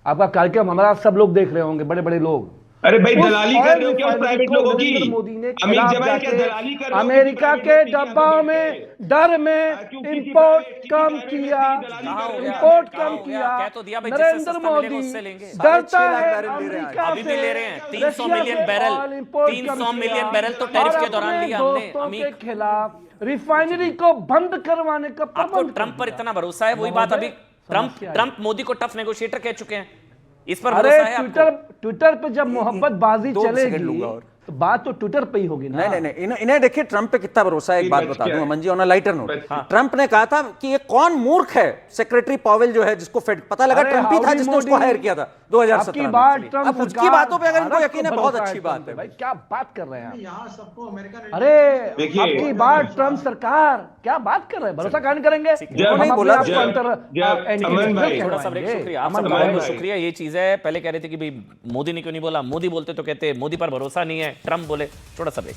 आपका कार्यक्रम हमारा सब लोग देख रहे होंगे, बड़े बड़े लोग। अरे भाई, दलाली कर रहे हो क्या प्राइवेट लोगों की? मोदी ने दलाली कर अमेरिका के डब्बाओं में डर में इंपोर्ट कम किया, इंपोर्ट कम किया। नरेंद्र मोदी डरता है अमेरिका अभी भी ले रहे हैं 300 मिलियन बैरल, 300 मिलियन बैरल तो टैरिफ के दौरान लिया हमने। के खिलाफ रिफाइनरी को बंद करवाने का आपको ट्रंप पर इतना भरोसा है? वही बात अभी ट्रंप मोदी को टफ नेगोशिएटर कह चुके हैं, इस पर अरे भरोसा है आपको? ट्विटर पे जब मोहब्बत बाजी 2 सेकंड चलेगी लूंगा और। तो बात तो ट्विटर पे ही होगी ना। नहीं, इन्हें देखिए ट्रंप पे कितना भरोसा है। एक बात बता दूं Aman ji, on a lighter note, Trump ने कहा था कि ये कौन मूर्ख है सेक्रेटरी पॉवेल जो है, जिसको फेड पता लगा अरे ट्रंप ही था हाउडी जिसने उसको मोदी, हायर किया था 2017 आपकी बात में। ट्रंप अब उसकी सरकार, बातों पे अगर इनको भारत यकीन है को बहुत भरोसा अच्छी है बात ट्रंप पे। है भाई क्या बात कर रहे हैं आप? यहाँ सबको अमेरिका ने अरे देखिए, आपकी बात ट्रंप सरकार क्या बात कर रहे हैं? भरोसा कहाँ नहीं करेंगे? जब- हम बोला, अपने आप को अमन भाई, थोड़ा सा ब्रेक, शुक्रिया, अमन अमन भाई भाई। शुक्रिया। ये चीज है, पहले कह रहे थे कि भाई मोदी ने क्यों नहीं बोला, मोदी बोलते तो कहते मोदी पर भरोसा नहीं है, ट्रंप बोले। थोड़ा सा ब्रेक।